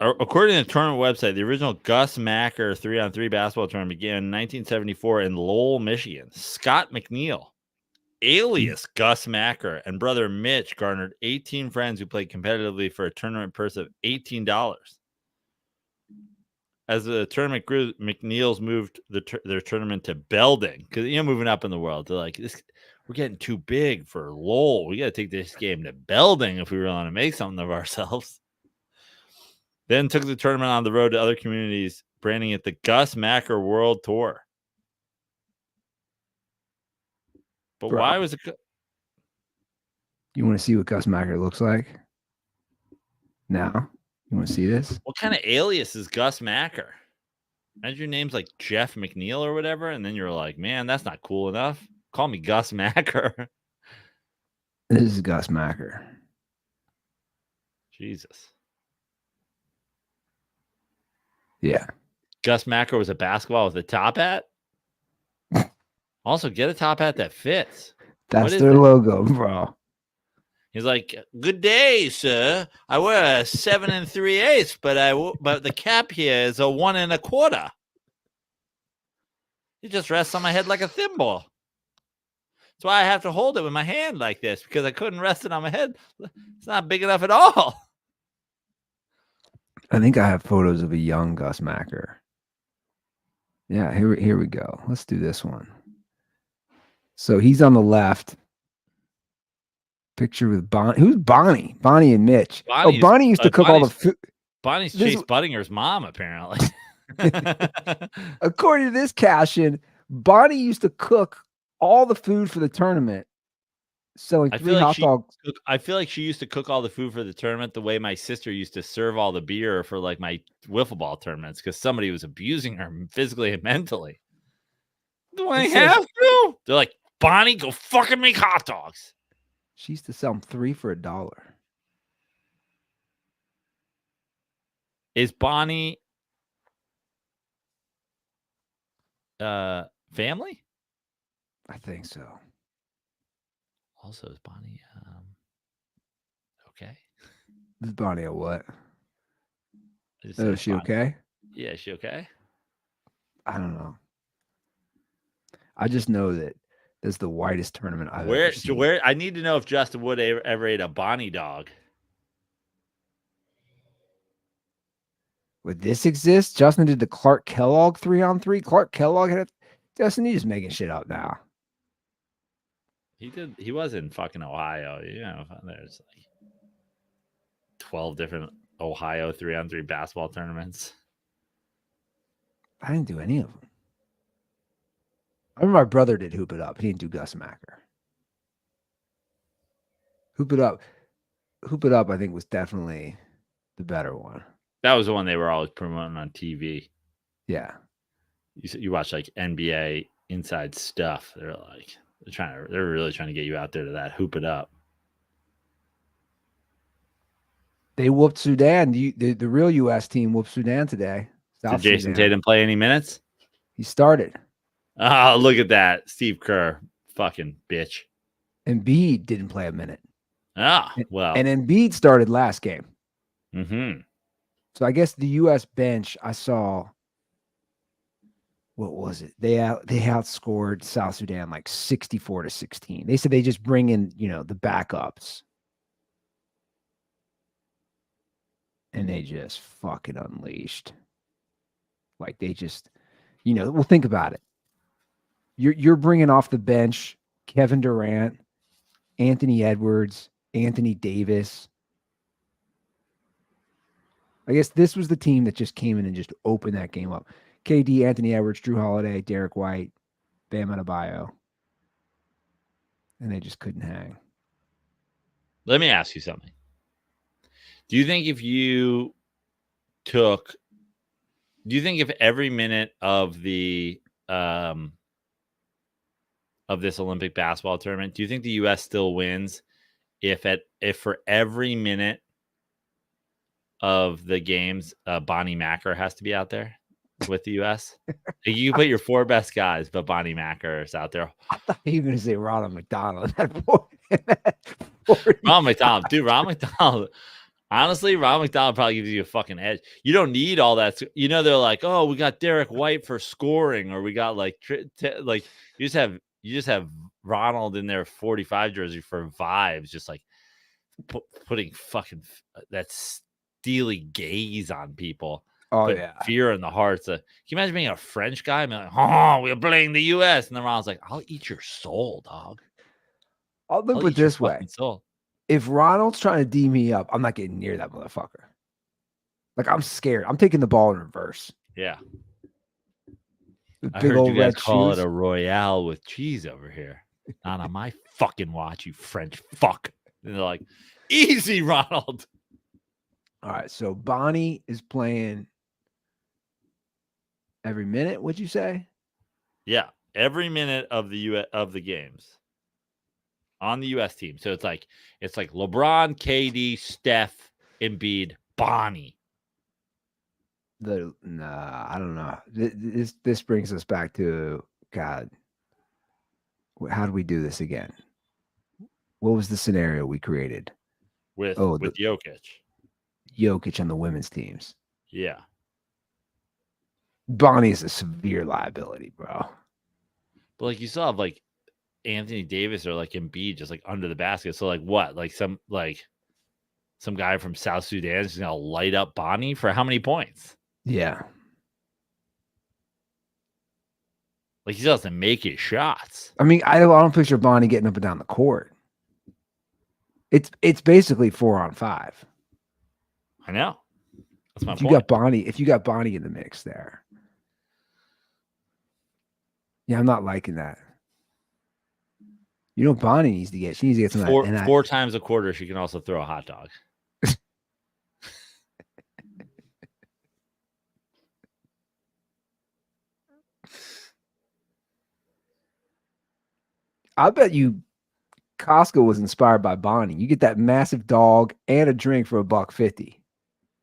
According to the tournament website, the original Gus Macker 3-on-3 basketball tournament began in 1974 in Lowell, Michigan. Scott McNeil, alias Gus Macker, and brother Mitch garnered 18 friends who played competitively for a tournament purse of $18. As the tournament grew, McNeil's moved their tournament to Belding because moving up in the world. They're like, we're getting too big for Lowell. We got to take this game to Belding if we really want to make something of ourselves. Then took the tournament on the road to other communities, branding it the Gus Macker World Tour. But Bro. why was it? You want to see what Gus Macker looks like? Now? You want to see this? What kind of alias is Gus Macker? Imagine your name's like Jeff McNeil or whatever, and then you're like, man, that's not cool enough. Call me Gus Macker. This is Gus Macker. Jesus. Yeah. Gus Macker was a basketball with a top hat. Also, get a top hat that fits. That's is their that? logo, bro. He's like, "Good day, sir. I wear a 7 3/8, but the cap here is a 1 1/4. It just rests on my head like a thimble. That's why I have to hold it with my hand like this because I couldn't rest it on my head. It's not big enough at all." I think I have photos of a young Gus Macker. Yeah, here we go. Let's do this one. So he's on the left. Picture with Bonnie. Who's Bonnie? Bonnie and Mitch. Bonnie used to cook all the food. Bonnie's Chase Budinger's mom, apparently. According to this caption, Bonnie used to cook all the food for the tournament, selling 3 hot dogs. I feel like she used to cook all the food for the tournament the way my sister used to serve all the beer for like my wiffle ball tournaments because somebody was abusing her physically and mentally. Do I have to? They're like, Bonnie, go fucking make hot dogs. She used to sell them 3 for $1. Is Bonnie family? I think so. Also, is Bonnie okay? Is Bonnie a what? Is she Bonnie okay? Yeah, is she okay? I don't know. I just know that this is the whitest tournament I've ever seen. Where I need to know if Justin Wood ever ate a Bonnie dog. Would this exist? Justin did the Clark Kellogg 3-on-3. Clark Kellogg had it. Justin, you just making shit up now. He was in fucking Ohio. There's like 12 different Ohio 3-on-3 basketball tournaments. I didn't do any of them. I remember my brother did Hoop It Up. He didn't do Gus Macker. Hoop It Up, I think, was definitely the better one. That was the one they were always promoting on TV. Yeah. You watch like NBA Inside Stuff. They're really trying to get you out there to that Hoop It Up. They whooped Sudan. The real U.S. team whooped Sudan today. Did Jason Tatum play any minutes? He started. Oh, look at that. Steve Kerr. Fucking bitch. Embiid didn't play a minute. Ah, well. And Embiid started last game. Mm-hmm. So I guess the U.S. bench, I saw, what was it? They outscored South Sudan like 64-16. They said they just bring in, the backups. and they just fucking unleashed. Like they just, well, think about it. You're bringing off the bench Kevin Durant, Anthony Edwards, Anthony Davis. I guess this was the team that just came in and just opened that game up. KD, Anthony Edwards, Drew Holiday, Derek White, Bam Adebayo. And they just couldn't hang. Let me ask you something. Do you think if every minute of the of this Olympic basketball tournament, do you think the U.S. still wins if for every minute of the games, Bonnie Macker has to be out there with the U.S.? You put your 4 best guys, but Bonnie Macker is out there. I thought you were going to say Ronald McDonald. Ronald McDonald. Dude, Ronald McDonald. Honestly, Ronald McDonald probably gives you a fucking edge. You don't need all that. They're like, oh, we got Derek White for scoring, or we got like you just have Ronald in their 45 jersey for vibes, just like putting fucking that steely gaze on people. Oh, yeah. Fear in the hearts. Can you imagine being a French guy? And like, oh, we're playing the U.S. And then Ronald's like, I'll eat your soul, dog. I'll put it this way. Soul. If Ronald's trying to D me up, I'm not getting near that motherfucker. Like, I'm scared. I'm taking the ball in reverse. Yeah. The I big heard old you guys red call shoes. it a Royale with cheese over here. Not on my fucking watch, you French fuck. And they're like, easy, Ronald. All right, so Bonnie is playing every minute, would you say? Yeah, every minute of the games on the U.S. team. So it's like LeBron, KD, Steph, Embiid, Bonnie. I don't know. This brings us back to God. How do we do this again? What was the scenario we created with Jokic? Jokic on the women's teams. Yeah. Bonnie is a severe liability, bro. But like you still have like Anthony Davis or like Embiid just like under the basket. So like what? Like some guy from South Sudan is gonna light up Bonnie for how many points? Yeah. Like he still has to make his shots. I mean, I don't picture Bonnie getting up and down the court. It's basically 4-on-5. I know. That's my if point. You got Bonnie in the mix there. Yeah, I'm not liking that. Bonnie needs to get. She needs to get some. Four times a quarter, she can also throw a hot dog. I bet you Costco was inspired by Bonnie. You get that massive dog and a drink for $1.50.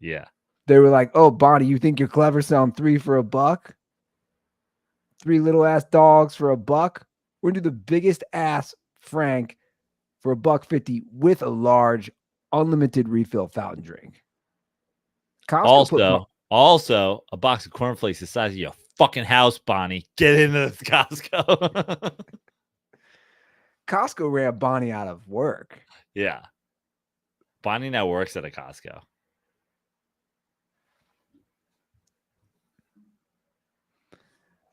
Yeah. They were like, oh, Bonnie, you think you're clever selling 3 for $1? 3 little ass dogs for $1? We're going to do the biggest ass Frank for $1.50 with a large unlimited refill fountain drink. Costco also, a box of cornflakes the size of your fucking house, Bonnie. Get into this Costco. Costco ran Bonnie out of work. Yeah. Bonnie now works at a Costco.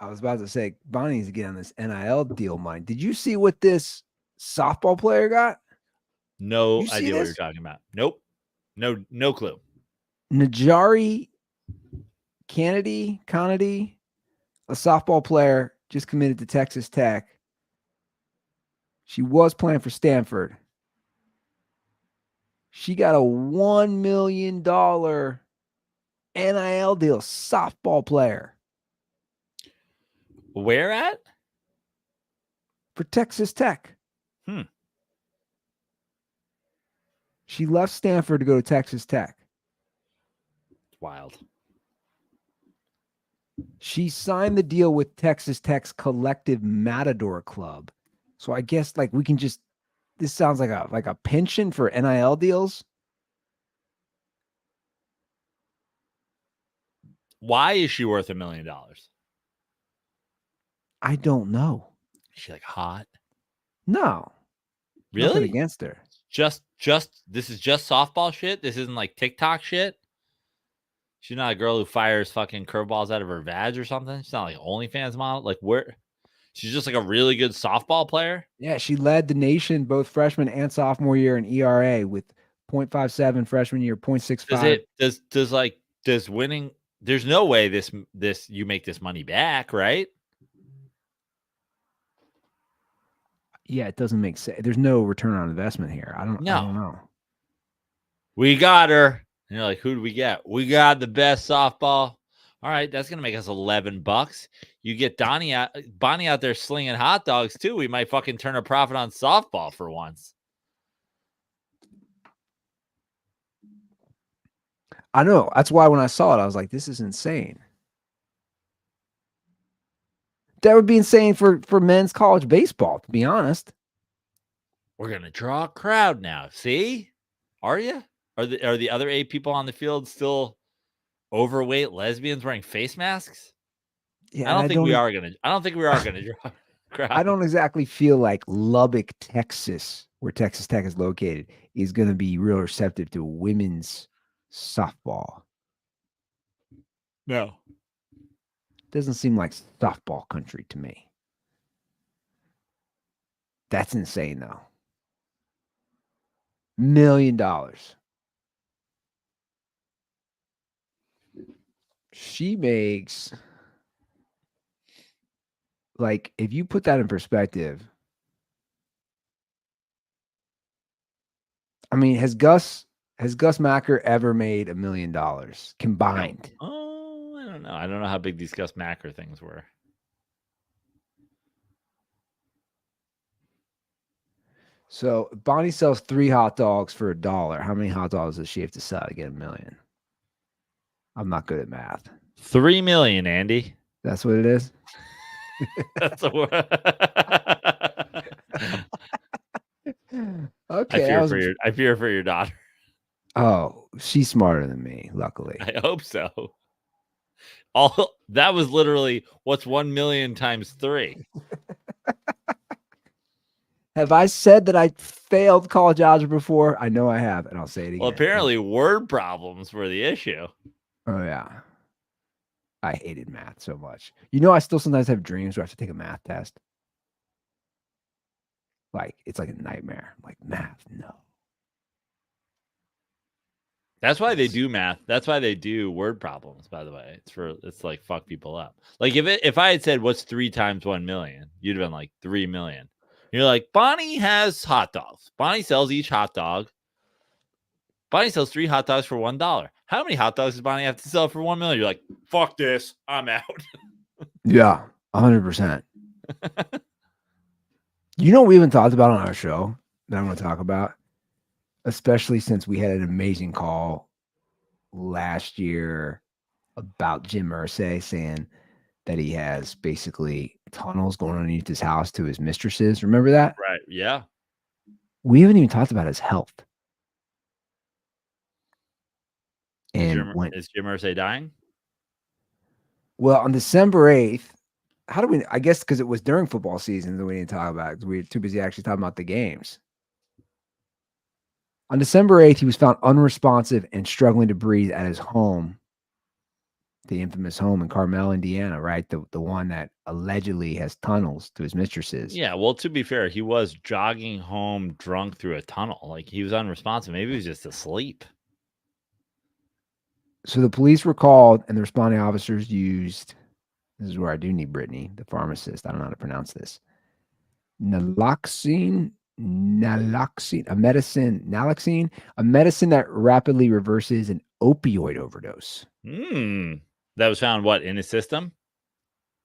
I was about to say, Bonnie needs to get on this NIL deal, mine. Did you see what this softball player got? No idea what you're talking about. Nope. No clue. Najari Kennedy, a softball player, just committed to Texas Tech. She was playing for Stanford. She got a $1 million NIL deal, softball player. Where at? For Texas Tech. She left Stanford to go to Texas Tech. It's wild. She signed the deal with Texas Tech's Collective Matador Club. So I guess like we can just, this sounds like a pension for NIL deals. Why is she worth $1 million? I don't know. Is she like hot? No. Really? Nothing against her. Just this is just softball shit. This isn't like TikTok shit. She's not a girl who fires fucking curveballs out of her vag or something. She's not like OnlyFans model. Like where? She's just like a really good softball player. Yeah, she led the nation both freshman and sophomore year in ERA with 0.57 freshman year, 0.65. Does winning? There's no way this you make this money back, right? Yeah, it doesn't make sense. There's no return on investment here. I don't know. We got her. And you're like, who do we get? We got the best softball. All right, that's gonna make us $11. You get Bonnie out there slinging hot dogs too. We might fucking turn a profit on softball for once. I know. That's why when I saw it, I was like, this is insane. That would be insane for men's college baseball, to be honest. We're gonna draw a crowd now. See? Are you? Are the other 8 people on the field still overweight lesbians wearing face masks? Yeah, I don't think we are gonna draw a crowd. I don't exactly feel like Lubbock, Texas, where Texas Tech is located, is going to be real receptive to women's softball. No. Doesn't seem like softball country to me. That's insane, though. $1 million. She makes, like, if you put that in perspective, I mean, has Gus Macker ever made $1 million combined? Oh, I don't know. I don't know how big these Gus Macker things were. So Bonnie sells 3 hot dogs for $1. How many hot dogs does she have to sell to get $1 million? I'm not good at math. 3 million, Andy. That's what it is. That's a word. Okay. I fear for your daughter. Oh, she's smarter than me, luckily. I hope so. That was literally what's 1 million times 3. Have I said that I failed college algebra before? I know I have, and I'll say it again. Well, apparently word problems were the issue. Oh, yeah. I hated math so much. You know, I still sometimes have dreams where I have to take a math test. Like, it's like a nightmare. I'm like, math, no. That's why they do math. That's why they do word problems, by the way. It's like fuck people up. Like if I had said what's 3 times 1 million, you'd have been like 3 million. You're like, Bonnie has hot dogs. Bonnie sells each hot dog. Bonnie sells 3 hot dogs for $1. How many hot dogs does Bonnie have to sell for 1 million? You're like, fuck this. I'm out. Yeah, 100%. You know what we haven't talked about on our show that I'm going to talk about? Especially since we had an amazing call last year about Jim Irsay saying that he has basically tunnels going underneath his house to his mistresses. Remember that? Right. Yeah. We haven't even talked about his health. And is Jim Irsay dying? Well, on December 8th, I guess because it was during football season that we didn't talk about it because we were too busy actually talking about the games. On December 8th, he was found unresponsive and struggling to breathe at his home, the infamous home in Carmel, Indiana, right? The one that allegedly has tunnels to his mistresses. Yeah, well, to be fair, he was jogging home drunk through a tunnel. Like, he was unresponsive. Maybe he was just asleep. So the police were called, and the responding officers used, this is where I do need Brittany, the pharmacist. I don't know how to pronounce this. Naloxone, a medicine that rapidly reverses an opioid overdose. That was found, what, in his system?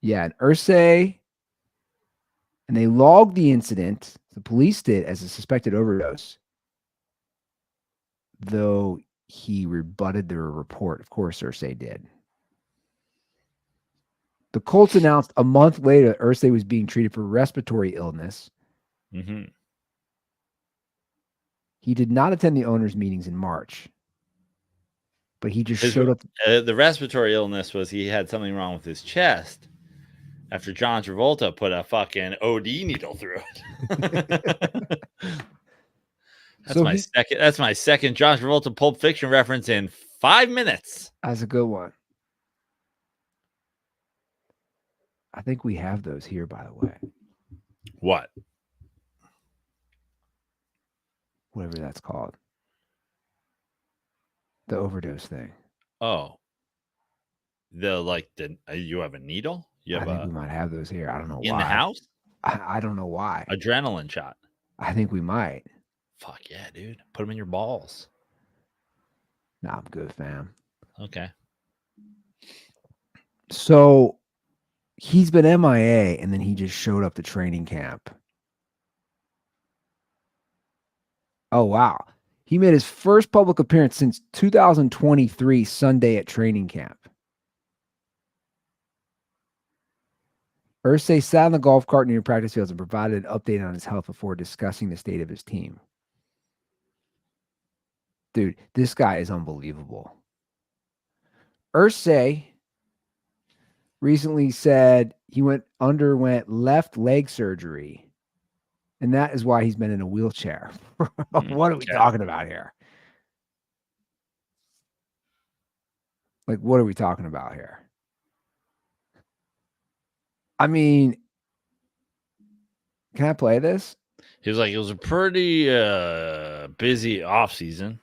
Yeah, and Irsay, and they logged the incident, the police did, as a suspected overdose, though he rebutted the report. Of course, Irsay did. The Colts announced a month later that Irsay was being treated for respiratory illness. Mm-hmm. He did not attend the owners' meetings in March, but he just showed up. The respiratory illness was he had something wrong with his chest after John Travolta put a fucking OD needle through it. That's my second John Travolta Pulp Fiction reference in 5 minutes. That's a good one. I think we have those here, by the way. What? Whatever that's called. The overdose thing. Oh. You have a needle? You I have think we might have those here. I don't know in why. the house? I don't know why. Adrenaline shot. I think we might. Fuck yeah, dude. Put them in your balls. Nah, I'm good, fam. Okay. So he's been MIA, and then he just showed up to training camp. Oh, wow. He made his first public appearance since 2023 Sunday at training camp. Irsay sat on the golf cart near practice fields and provided an update on his health before discussing the state of his team. Dude, this guy is unbelievable. Irsay recently said he underwent left leg surgery, and that is why he's been in a wheelchair. What are we talking about here? Like, what are we talking about here? I mean, can I play this? He was like, it was a pretty busy off season.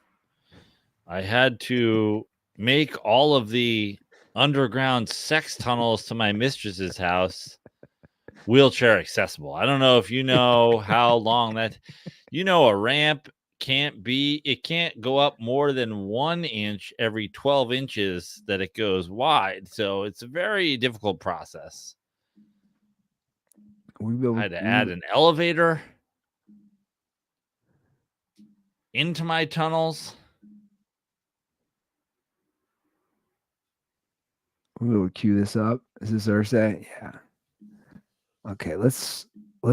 I had to make all of the underground sex tunnels to my mistress's house wheelchair accessible. I don't know if you know how long that, a ramp it can't go up more than 1 inch every 12 inches that it goes wide. So it's a very difficult process. I had to add an elevator into my tunnels. We will cue this up. Is this Irsay? Yeah. Okay, let's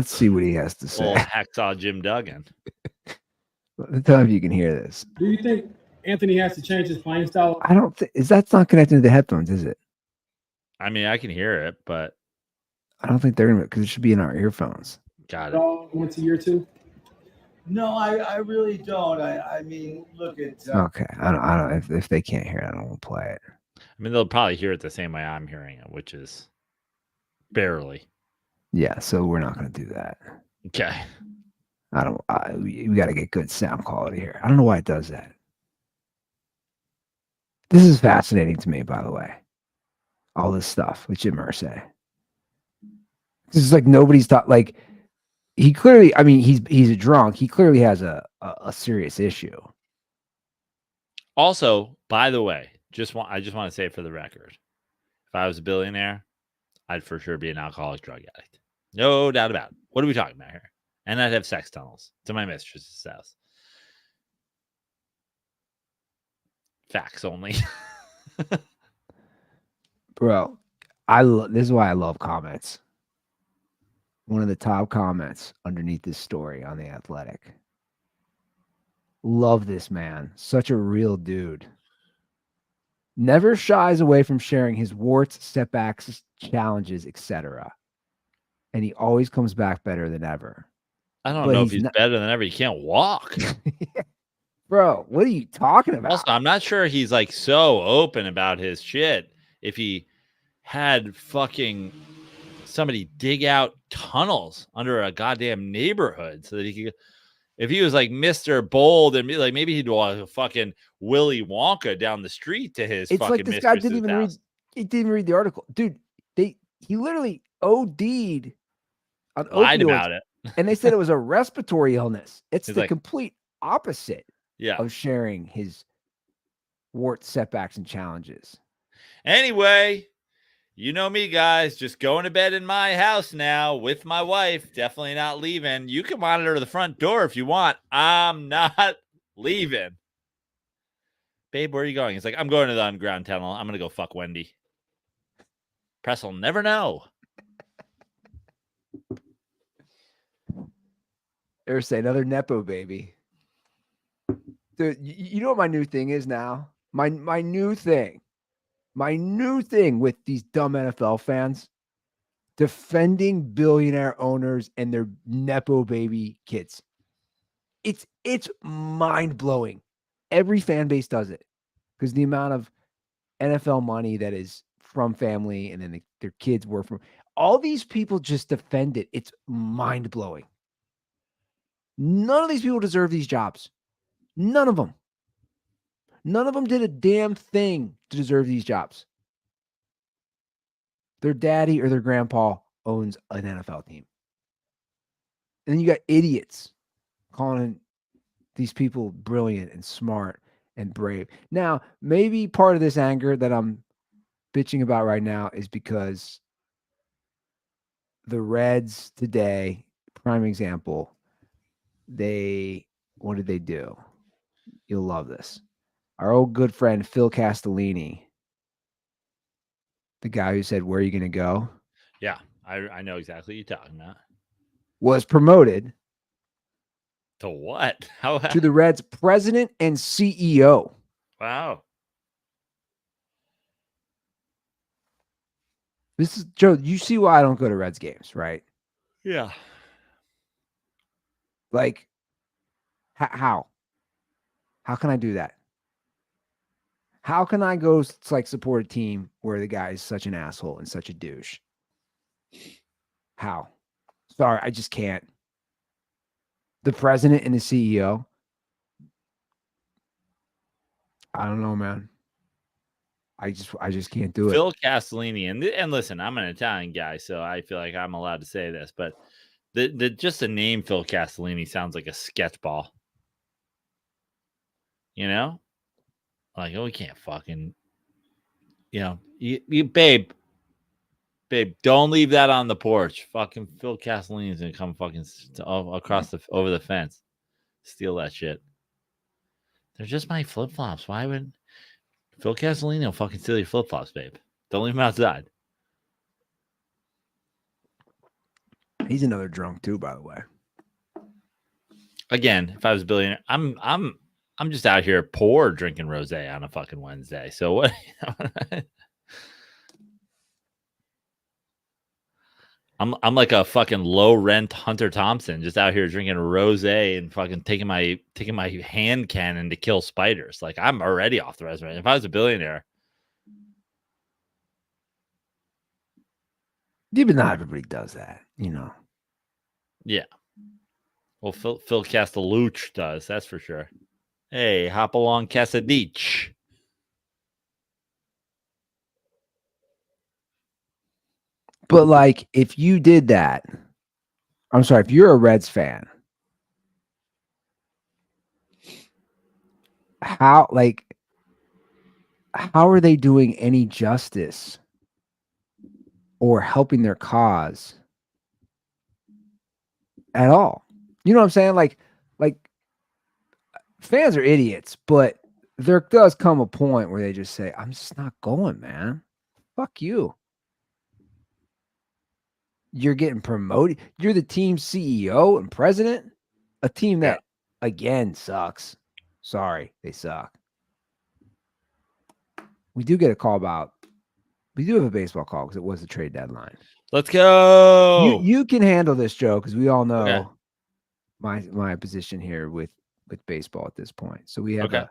see what he has to say. Old hacksaw Jim Duggan. Tell me if you can hear this. Do you think Anthony has to change his playing style? I don't think that's not connected to the headphones, is it? I mean, I can hear it, but I don't think they're gonna, because it should be in our earphones. Got it. Once a year too. No, I really don't. I mean, look at. Okay, I don't. If they can't hear it, I don't want to play it. I mean, they'll probably hear it the same way I'm hearing it, which is barely. Yeah, so we're not gonna do that. Okay. We got to get good sound quality here. I don't know why it does that. This is fascinating to me, by the way. All this stuff with Jim Irsay. This is like nobody's thought. Like, he clearly, I mean, he's a drunk. He clearly has a serious issue. Also, by the way, I just want to say for the record, if I was a billionaire, I'd for sure be an alcoholic drug addict. No doubt about it. What are we talking about here? And I'd have sex tunnels to my mistress's house. Facts only. Bro, this is why I love comments. One of the top comments underneath this story on The Athletic. Love this man. Such a real dude. Never shies away from sharing his warts, setbacks, challenges, etc. And he always comes back better than ever. I don't know if he's better than ever. He can't walk. Bro, what are you talking about? Also, I'm not sure he's like so open about his shit. If he had fucking somebody dig out tunnels under a goddamn neighborhood so that he could, if he was like Mr. Bold and be like, maybe he'd walk a fucking Willy Wonka down the street to his fucking like this guy didn't even house. He didn't read the article. Dude, he literally OD'd on Lied opioids, about it. And they said it was a respiratory illness. It's He's the like, complete opposite yeah, of sharing his warts, setbacks, and challenges. Anyway, you know me, guys. Just going to bed in my house now with my wife. Definitely not leaving. You can monitor the front door if you want. I'm not leaving. Babe, where are you going? He's like, I'm going to the underground tunnel. I'm going to go fuck Wendy. Press will never know. Irsay, another Nepo baby. Dude, you know what my new thing is now? My new thing with these dumb NFL fans, defending billionaire owners and their Nepo baby kids. It's mind-blowing. Every fan base does it because the amount of NFL money that is from family and then their kids work from all these people just defend it. It's mind blowing. None of these people deserve these jobs. None of them. None of them did a damn thing to deserve these jobs. Their daddy or their grandpa owns an NFL team. And then you got idiots calling these people brilliant and smart and brave. Now, maybe part of this anger that I'm bitching about right now is because the Reds today, prime example, what did they do? You'll love this. Our old good friend Phil Castellini, the guy who said, "Where are you going to go?" Yeah, I know exactly what you're talking about. Was promoted To what? How? to the Reds president and CEO. Wow. This is Joe. You see why I don't go to Reds games, right? Yeah. Like, how? How can I do that? How can I go support a team where the guy is such an asshole and such a douche? How? Sorry, I just can't. The president and the CEO. I don't know, man. I just can't do it. Phil Castellini, and listen, I'm an Italian guy, so I feel like I'm allowed to say this, but just the name Phil Castellini sounds like a sketch ball. You know? Like, oh, we can't fucking, you babe, don't leave that on the porch. Fucking Phil Castellini's gonna come fucking across over the fence, steal that shit. They're just my flip flops. Why would Phil Castellini will fucking steal your flip flops, babe? Don't leave them outside. He's another drunk too, by the way. Again, if I was a billionaire, I'm just out here poor drinking rosé on a fucking Wednesday. So what? I'm like a fucking low rent Hunter Thompson, just out here drinking rosé and fucking taking my hand cannon to kill spiders. Like, I'm already off the resume. If I was a billionaire, Yeah, but not everybody does that, yeah. Well, Phil Castellucci does, that's for sure. Hey, hop along, Casadich. But like, if you did that, I'm sorry, if you're a Reds fan, how are they doing any justice or helping their cause at all? You know what I'm saying? Like fans are idiots, but there does come a point where they just say, "I'm just not going, man. Fuck you. You're getting promoted. You're the team CEO and president, a team that again sucks. Sorry, they suck." We do get a call we do have a baseball call because it was the trade deadline. Let's go. You can handle this, Joe, because we all know Okay. my position here with baseball at this point. So we have a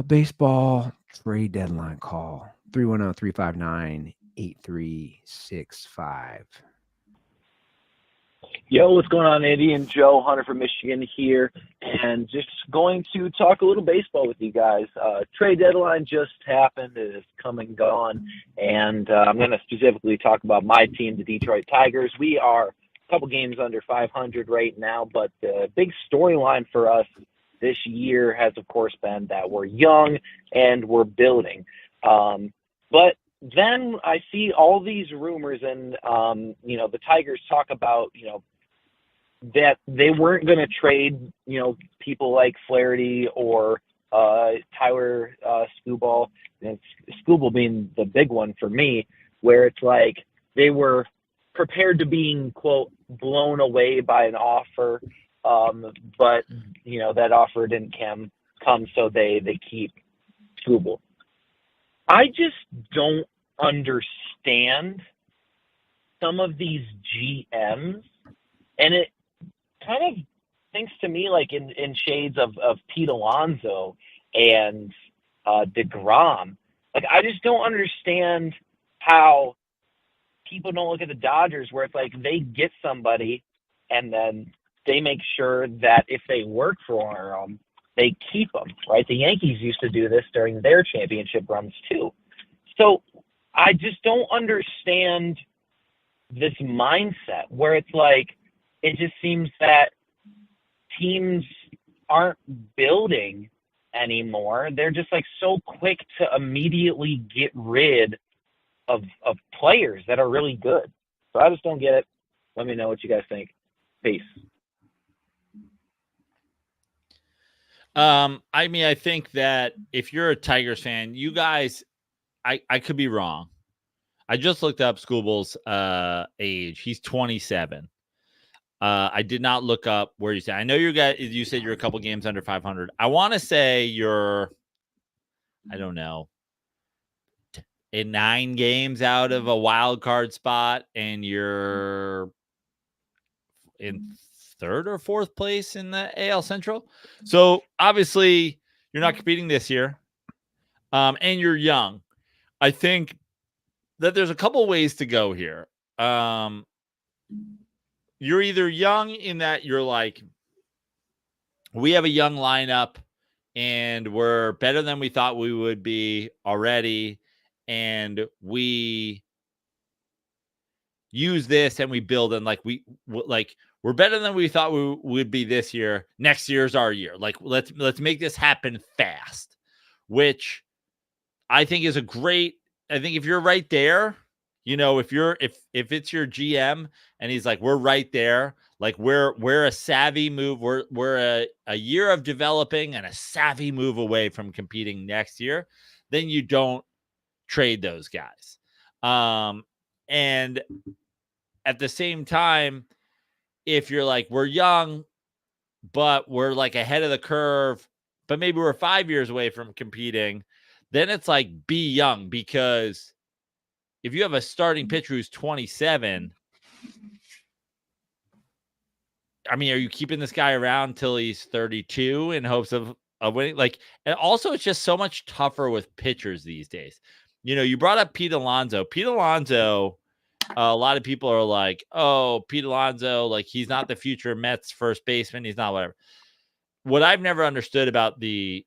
baseball trade deadline call. 310-359-8365. Yo, what's going on, Andy and Joe? Hunter from Michigan here, and just going to talk a little baseball with you guys. Trade deadline just happened. It is come and gone, and I'm going to specifically talk about my team, the Detroit Tigers. We are a couple games under 500 right now, but the big storyline for us this year has, of course, been that we're young and we're building. But then I see all these rumors, and the Tigers talk about that they weren't going to trade people like Flaherty or Tyler Skubal, and Skubal being the big one for me, where it's like they were prepared to being quote blown away by an offer, but that offer didn't come, so they keep Skubal. I just don't understand some of these GMs, and it kind of thinks to me like in shades of Pete Alonso, and DeGrom. Like, I just don't understand how people don't look at the Dodgers where it's like they get somebody and then they make sure that if they work for them, they keep them, right? The Yankees used to do this during their championship runs too. So I just don't understand this mindset where it's like, it just seems that teams aren't building anymore. They're just like so quick to immediately get rid of players that are really good. So I just don't get it. Let me know what you guys think. Peace. I mean, I think that if you're a Tigers fan, you guys, I could be wrong. I just looked up Scooble's age. He's 27. I did not look up where he's at. I know you said you're a couple games under 500. I want to say you're, I don't know, in 9 games out of a wild card spot, and you're in 3rd or 4th place in the AL Central. So obviously you're not competing this year. And you're young. I think that there's a couple ways to go here. You're either young in that you're like, we have a young lineup and we're better than we thought we would be already. And we use this and we build, and we're better than we thought we would be this year. Next year's our year. Like, let's make this happen fast, which I think is I think if you're right there, you know, if it's your GM and he's like, we're right there, like we're a savvy move. We're a year of developing and a savvy move away from competing next year, then you don't trade those guys. And at the same time, if you're like, we're young, but we're like ahead of the curve, but maybe we're 5 years away from competing, then it's like, be young, because if you have a starting pitcher who's 27, I mean, are you keeping this guy around till he's 32 in hopes of winning? Like, and also it's just so much tougher with pitchers these days. You know, you brought up Pete Alonso. Pete Alonso, a lot of people are like, oh, Pete Alonso, like, he's not the future Mets first baseman. He's not whatever. What I've never understood about the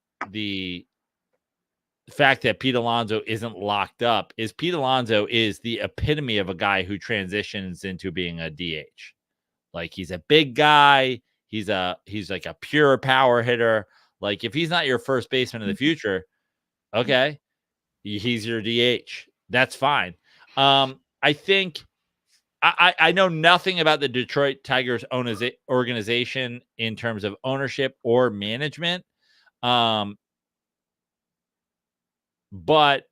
fact that Pete Alonso isn't locked up is Pete Alonso is the epitome of a guy who transitions into being a DH. Like, he's a big guy. He's like a pure power hitter. Like, if he's not your first baseman in the future, okay, he's your DH. That's fine. I think I know nothing about the Detroit Tigers organization in terms of ownership or management. But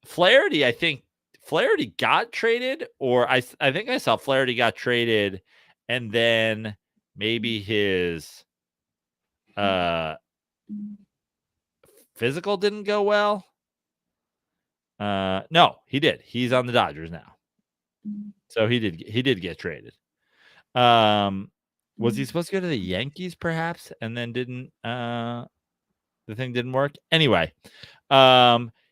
Flaherty, I think Flaherty got traded, or I think I saw Flaherty got traded, and then maybe his physical didn't go well. No, he did. He's on the Dodgers now. So he did get traded. Was he supposed to go to the Yankees perhaps, and then the thing didn't work? Anyway,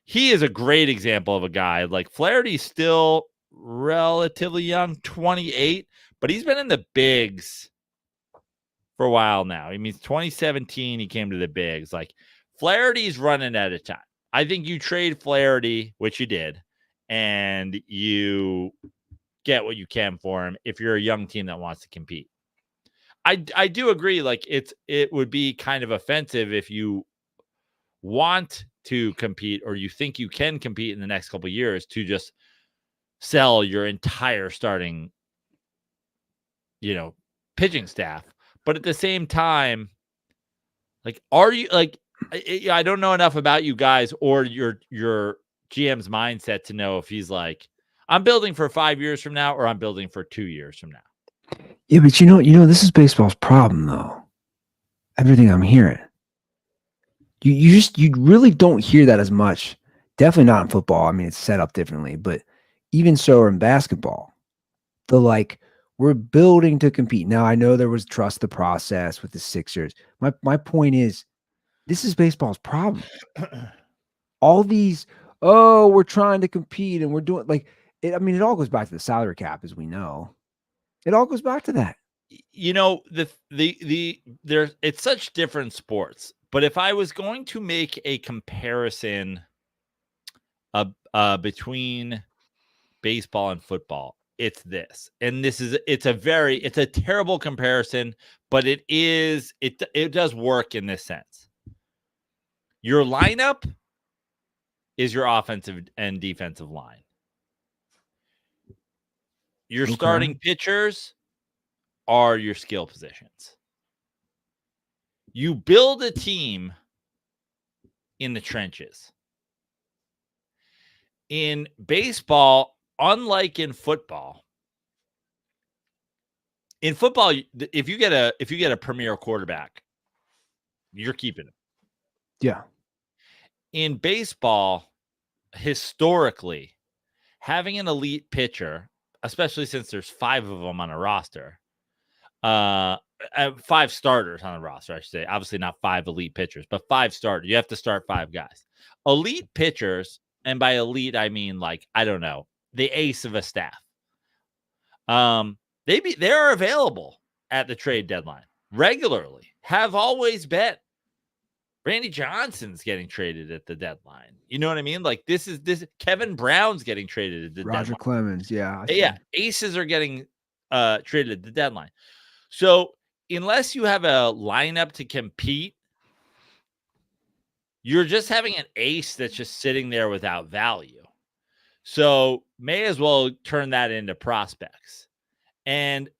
he is a great example of a guy. Like, Flaherty's still relatively young, 28, but he's been in the bigs for a while now. I mean, 2017 he came to the bigs. Like, Flaherty's running out of time. I think you trade Flaherty, which you did, and you get what you can for him if you're a young team that wants to compete. I do agree. Like, it would be kind of offensive if you want to compete, or you think you can compete in the next couple of years, to just sell your entire starting, pitching staff. But at the same time, like, are you like, I don't know enough about you guys or your GM's mindset to know if he's like, I'm building for 5 years from now, or I'm building for 2 years from now. Yeah, but this is baseball's problem, though. Everything I'm hearing, you really don't hear that as much. Definitely not in football. I mean, it's set up differently, but even so in basketball, we're building to compete. Now, I know there was trust the process with the Sixers. My point is, This is baseball's problem. All these, oh, we're trying to compete and we're doing like it. I mean, it all goes back to the salary cap, as we know. It all goes back to that. You know, there's it's such different sports. But if I was going to make a comparison between baseball and football, it's this. And it's a terrible comparison, but it does work in this sense. Your lineup is your offensive and defensive line. Your starting pitchers are your skill positions. You build a team in the trenches. In baseball, unlike in football, if you get a premier quarterback, you're keeping him. Yeah. In baseball, historically, having an elite pitcher, especially since there's 5 of them on a roster, 5 starters on a roster, I should say. Obviously not 5 elite pitchers, but 5 starters. You have to start 5 guys. Elite pitchers, and by elite I mean like, I don't know, the ace of a staff. They're available at the trade deadline regularly. Have always been. Randy Johnson's getting traded at the deadline. You know what I mean? Like this Kevin Brown's getting traded at the deadline. Roger Clemens, yeah. Yeah, aces are getting traded at the deadline. So unless you have a lineup to compete, you're just having an ace that's just sitting there without value. So may as well turn that into prospects. And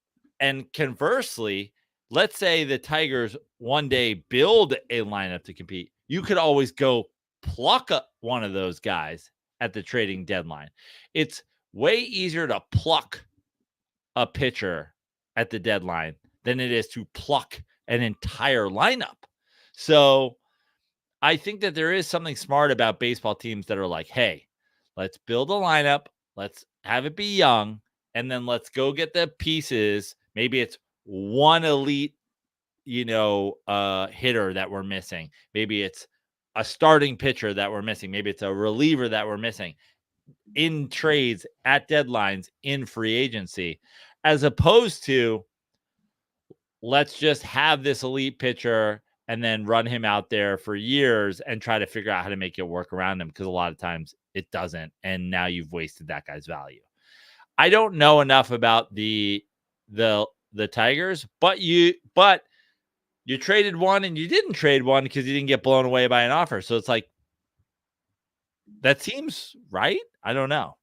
conversely, let's say the Tigers one day build a lineup to compete. You could always go pluck one of those guys at the trading deadline. It's way easier to pluck a pitcher at the deadline than it is to pluck an entire lineup. So I think that there is something smart about baseball teams that are like, hey, let's build a lineup. Let's have it be young. And then let's go get the pieces. Maybe it's one elite, hitter that we're missing. Maybe it's a starting pitcher that we're missing. Maybe it's a reliever that we're missing in trades, at deadlines, in free agency, as opposed to let's just have this elite pitcher and then run him out there for years and try to figure out how to make it work around him, because a lot of times it doesn't. And now you've wasted that guy's value. I don't know enough about the Tigers, but you traded one and you didn't trade one because you didn't get blown away by an offer. So it's like, that seems right. I don't know.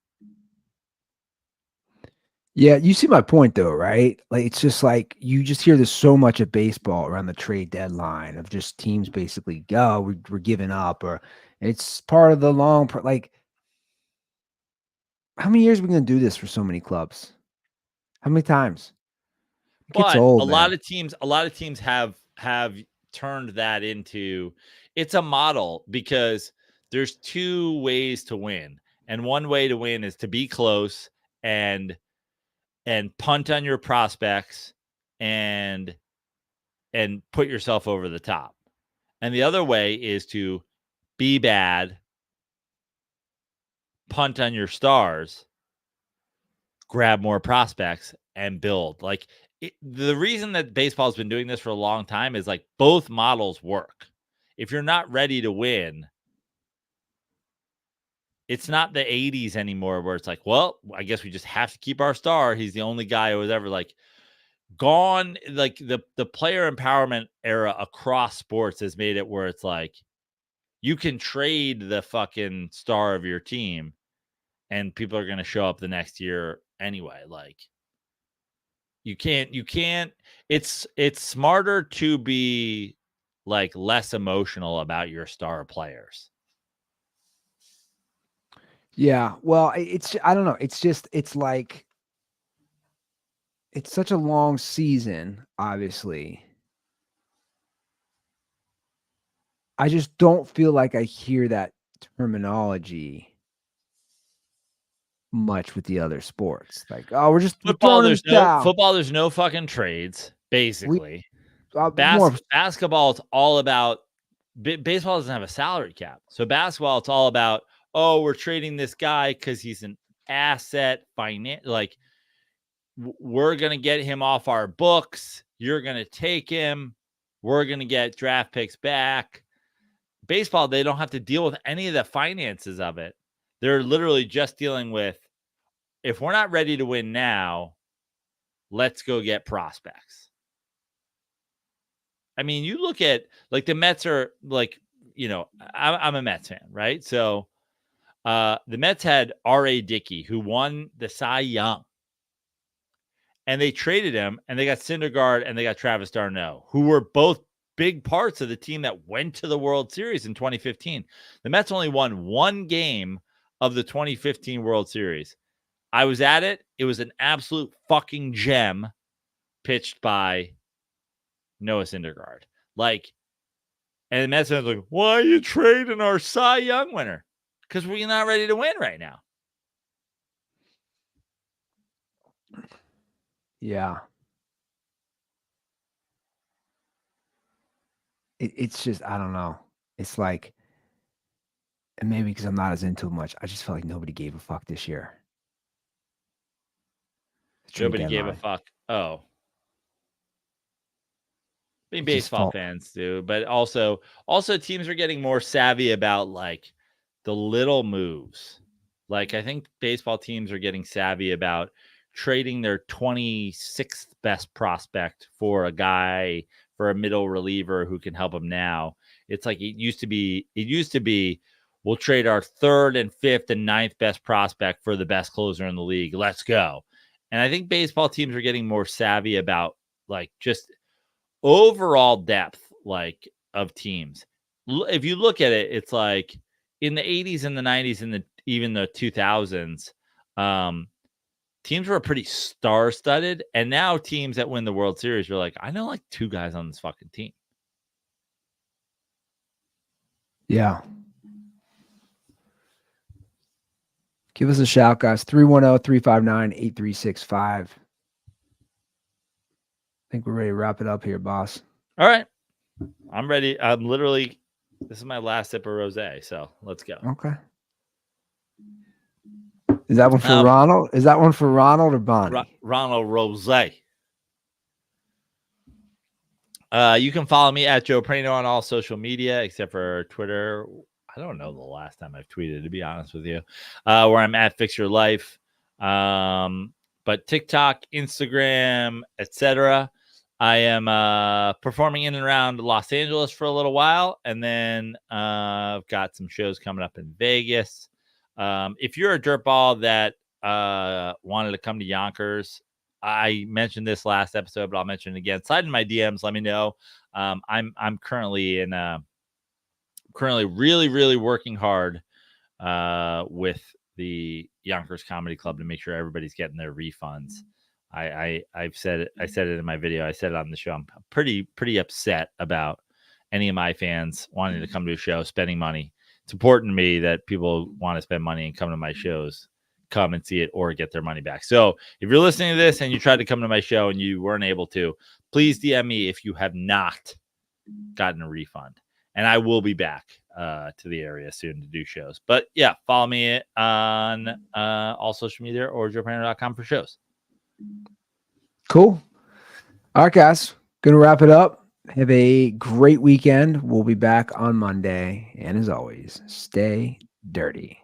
Yeah, you see my point though, right? Like it's just like you just hear this so much of baseball around the trade deadline of just teams basically go, we're giving up, or it's part of the long like. How many years are we going to do this for so many clubs? How many times? It gets old, a lot of teams have turned that into, it's a model, because there's 2 ways to win. And one way to win is to be close and punt on your prospects and put yourself over the top. And the other way is to be bad, punt on your stars, grab more prospects, and build. Like the reason that baseball has been doing this for a long time is like both models work. If you're not ready to win, it's not the 80s anymore where it's like, well, I guess we just have to keep our star. He's the only guy who was ever like gone. Like the player empowerment era across sports has made it where it's like, you can trade the fucking star of your team and people are going to show up the next year anyway. Like you can't, it's smarter to be like less emotional about your star players. Yeah. Well, I don't know. It's like, it's such a long season, obviously. I just don't feel like I hear that terminology much with the other sports. Like, oh, we're just football. There's no fucking trades, basically. Basketball is all about baseball doesn't have a salary cap. So basketball, it's all about, oh, we're trading this guy because he's an asset, like we're going to get him off our books. You're going to take him. We're going to get draft picks back. Baseball, they don't have to deal with any of the finances of it. They're literally just dealing with, if we're not ready to win now, let's go get prospects. I mean, you look at, like, the Mets are, like, you know, I'm a Mets fan, right? So the Mets had R.A. Dickey, who won the Cy Young. And they traded him, and they got Syndergaard, and they got Travis d'Arnaud, who were both big parts of the team that went to the World Series in 2015. The Mets only won one game of the 2015 World Series. I was at it. It was an absolute fucking gem pitched by Noah Syndergaard. Like, and the Mets fans were like, why are you trading our Cy Young winner? Because we're not ready to win right now. Yeah. It's just, I don't know. It's like, and maybe because I'm not as into it much, I just feel like nobody gave a fuck this year. Nobody gave a fuck. Oh. I mean, baseball fans do, but also teams are getting more savvy about, like, the little moves. Like, I think baseball teams are getting savvy about trading their 26th best prospect for a middle reliever who can help them now. It's like it used to be we'll trade our 3rd and 5th and 9th best prospect for the best closer in the league. Let's go. And I think baseball teams are getting more savvy about, like, just overall depth, like, of teams. If you look at it, it's like in the 80s and the 90s and even the 2000s, teams were pretty star-studded, and now teams that win the World Series are like, I know, like, 2 guys on this fucking team. Yeah. Give us a shout, guys. 310-359-8365. I think we're ready to wrap it up here, boss. All right. I'm ready. This is my last sip of rosé, so let's go. Okay. Is that one for Ronald? Is that one for Ronald or Bonnie? Ronald Rosé. You can follow me at Joe Prano on all social media except for Twitter. I don't know the last time I've tweeted, to be honest with you, where I'm at Fix Your Life. But TikTok, Instagram, etc. I am performing in and around Los Angeles for a little while, and then I've got some shows coming up in Vegas. If you're a dirtball that wanted to come to Yonkers, I mentioned this last episode, but I'll mention it again. Slide in my DMs. Let me know. I'm currently really, really working hard with the Yonkers Comedy Club to make sure everybody's getting their refunds. I've said it. I said it in my video. I said it on the show. I'm pretty upset about any of my fans wanting to come to a show, spending money. It's important to me that people want to spend money and come to my shows, come and see it, or get their money back. So if you're listening to this and you tried to come to my show and you weren't able to, please DM me if you have not gotten a refund. And I will be back to the area soon to do shows. But yeah, follow me on all social media or joeprano.com for shows. Cool. All right, guys. Gonna wrap it up. Have a great weekend. We'll be back on Monday. And as always, stay dirty.